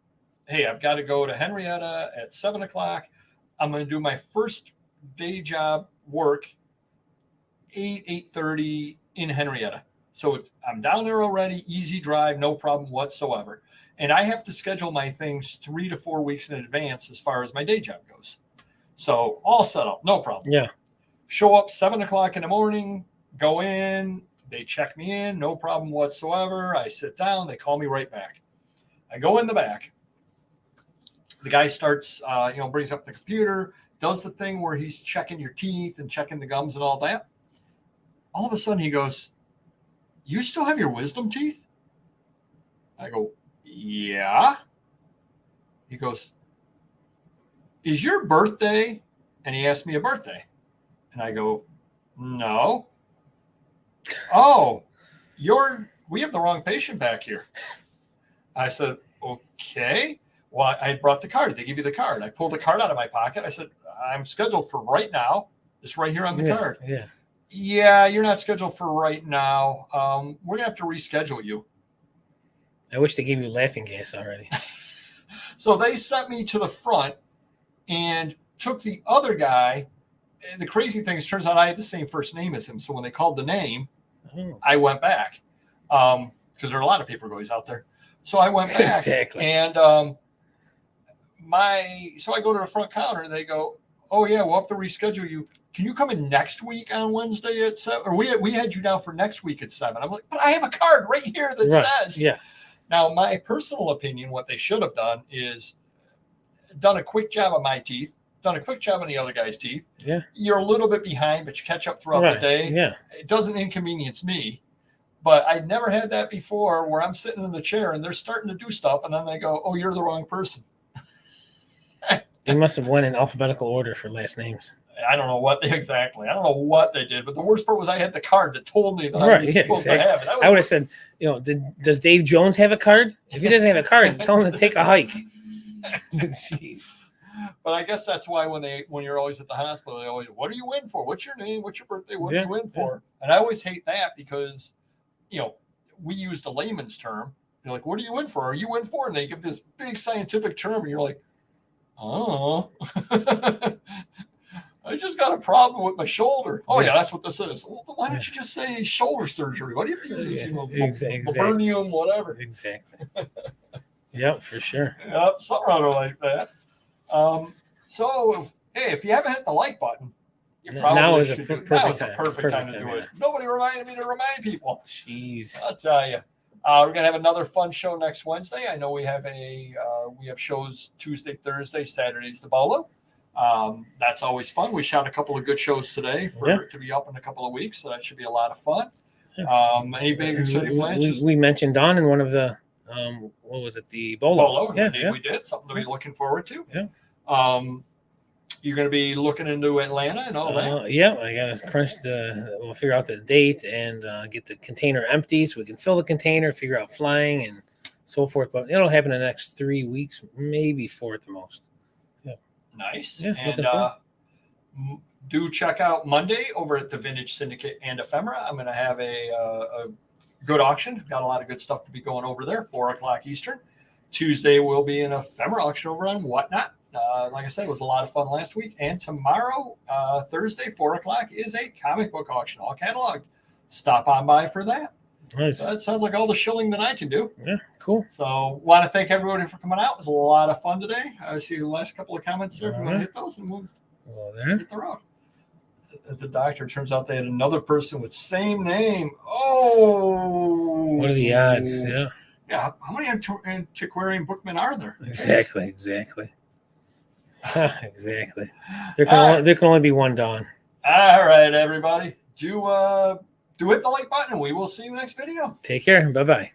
hey, I've got to go to Henrietta at 7:00. I'm going to do my first day job work 8:30 in Henrietta. So I'm down there already, easy drive, no problem whatsoever. And I have to schedule my things 3 to 4 weeks in advance as far as my day job goes. So all set up, no problem. Yeah. Show up 7:00 in the morning, go in, they check me in, no problem whatsoever. I sit down, they call me right back. I go in the back. The guy starts, brings up the computer, does the thing where he's checking your teeth and checking the gums and all that. All of a sudden he goes, "You still have your wisdom teeth?" I go, "Yeah." He goes, "Is your birthday?" And he asked me a birthday. And I go, "No." "Oh, we have the wrong patient back here." I said, "Okay." Well, I brought the card. They give you the card. I pulled the card out of my pocket. I said, "I'm scheduled for right now. It's right here on the card." Yeah. "Yeah, you're not scheduled for right now. We're going to have to reschedule you." I wish they gave you laughing gas already. So they sent me to the front and took the other guy. And the crazy thing is, turns out I had the same first name as him. So when they called the name, I went back because there are a lot of paper goys out there. So I went back. Exactly. And so I go to the front counter and they go, oh yeah, we'll have to reschedule you. Can you come in next week on Wednesday at 7? Or we had you down for next week at 7. I'm like, but I have a card right here that says. Yeah. Now, my personal opinion, what they should have done is done a quick job of my teeth, done a quick job on the other guy's teeth. Yeah. You're a little bit behind, but you catch up throughout the day. Yeah. It doesn't inconvenience me. But I'd never had that before where I'm sitting in the chair and they're starting to do stuff and then they go, oh, you're the wrong person. They must have went in alphabetical order for last names. I don't know what they did, but the worst part was I had the card that told me that I was supposed to have it. I would have said, does Dave Jones have a card? If he doesn't have a card, tell him to take a hike. Jeez. But I guess that's why when you're always at the hospital, they always, what are you in for? What's your name? What's your birthday? What are you in for? And I always hate that because, we used a layman's term. You're like, what are you in for? Are you in for? And they give this big scientific term, and you're like, oh, I just got a problem with my shoulder. Oh yeah, that's what this is. Well, why don't you just say shoulder surgery? Why do you use this? Laburnum, whatever. Exactly. Yep, for sure. Yep, something rather like that. So, hey, if you haven't hit the like button, you probably should do it. Now is a perfect time to do it. Nobody reminded me to remind people. Jeez. I'll tell you. We're gonna have another fun show next Wednesday. I know we have shows Tuesday, Thursday, Saturdays to Bolo. That's always fun. We shot a couple of good shows today to be up in a couple of weeks, so that should be a lot of fun. Any big exciting plans? We mentioned Don in one of the what was it? The Bolo. We did something to be looking forward to. Yeah. You're going to be looking into Atlanta and all that. Yeah, I got to crunch we'll figure out the date and get the container empty so we can fill the container, figure out flying and so forth. But it'll happen in the next 3 weeks, maybe 4 at the most. Yeah. Nice. Yeah, and do check out Monday over at the Vintage Syndicate and Ephemera. I'm going to have a good auction. Got a lot of good stuff to be going over there, 4:00 Eastern. Tuesday will be an Ephemera auction over on Whatnot. Like I said, it was a lot of fun last week. And tomorrow, Thursday, 4:00 is a comic book auction, all cataloged. Stop on by for that. Nice. So that sounds like all the shilling that I can do. Yeah, cool. So want to thank everybody for coming out. It was a lot of fun today. I see the last couple of comments there. If you want to hit those, and we'll hit the road. At the doctor, turns out they had another person with same name. Oh. What are the odds? Yeah. Yeah. How many antiquarian bookmen are there? Exactly. Exactly. There can only be one Don. All right, everybody. Do hit the like button, and we will see you next video. Take care. Bye-bye.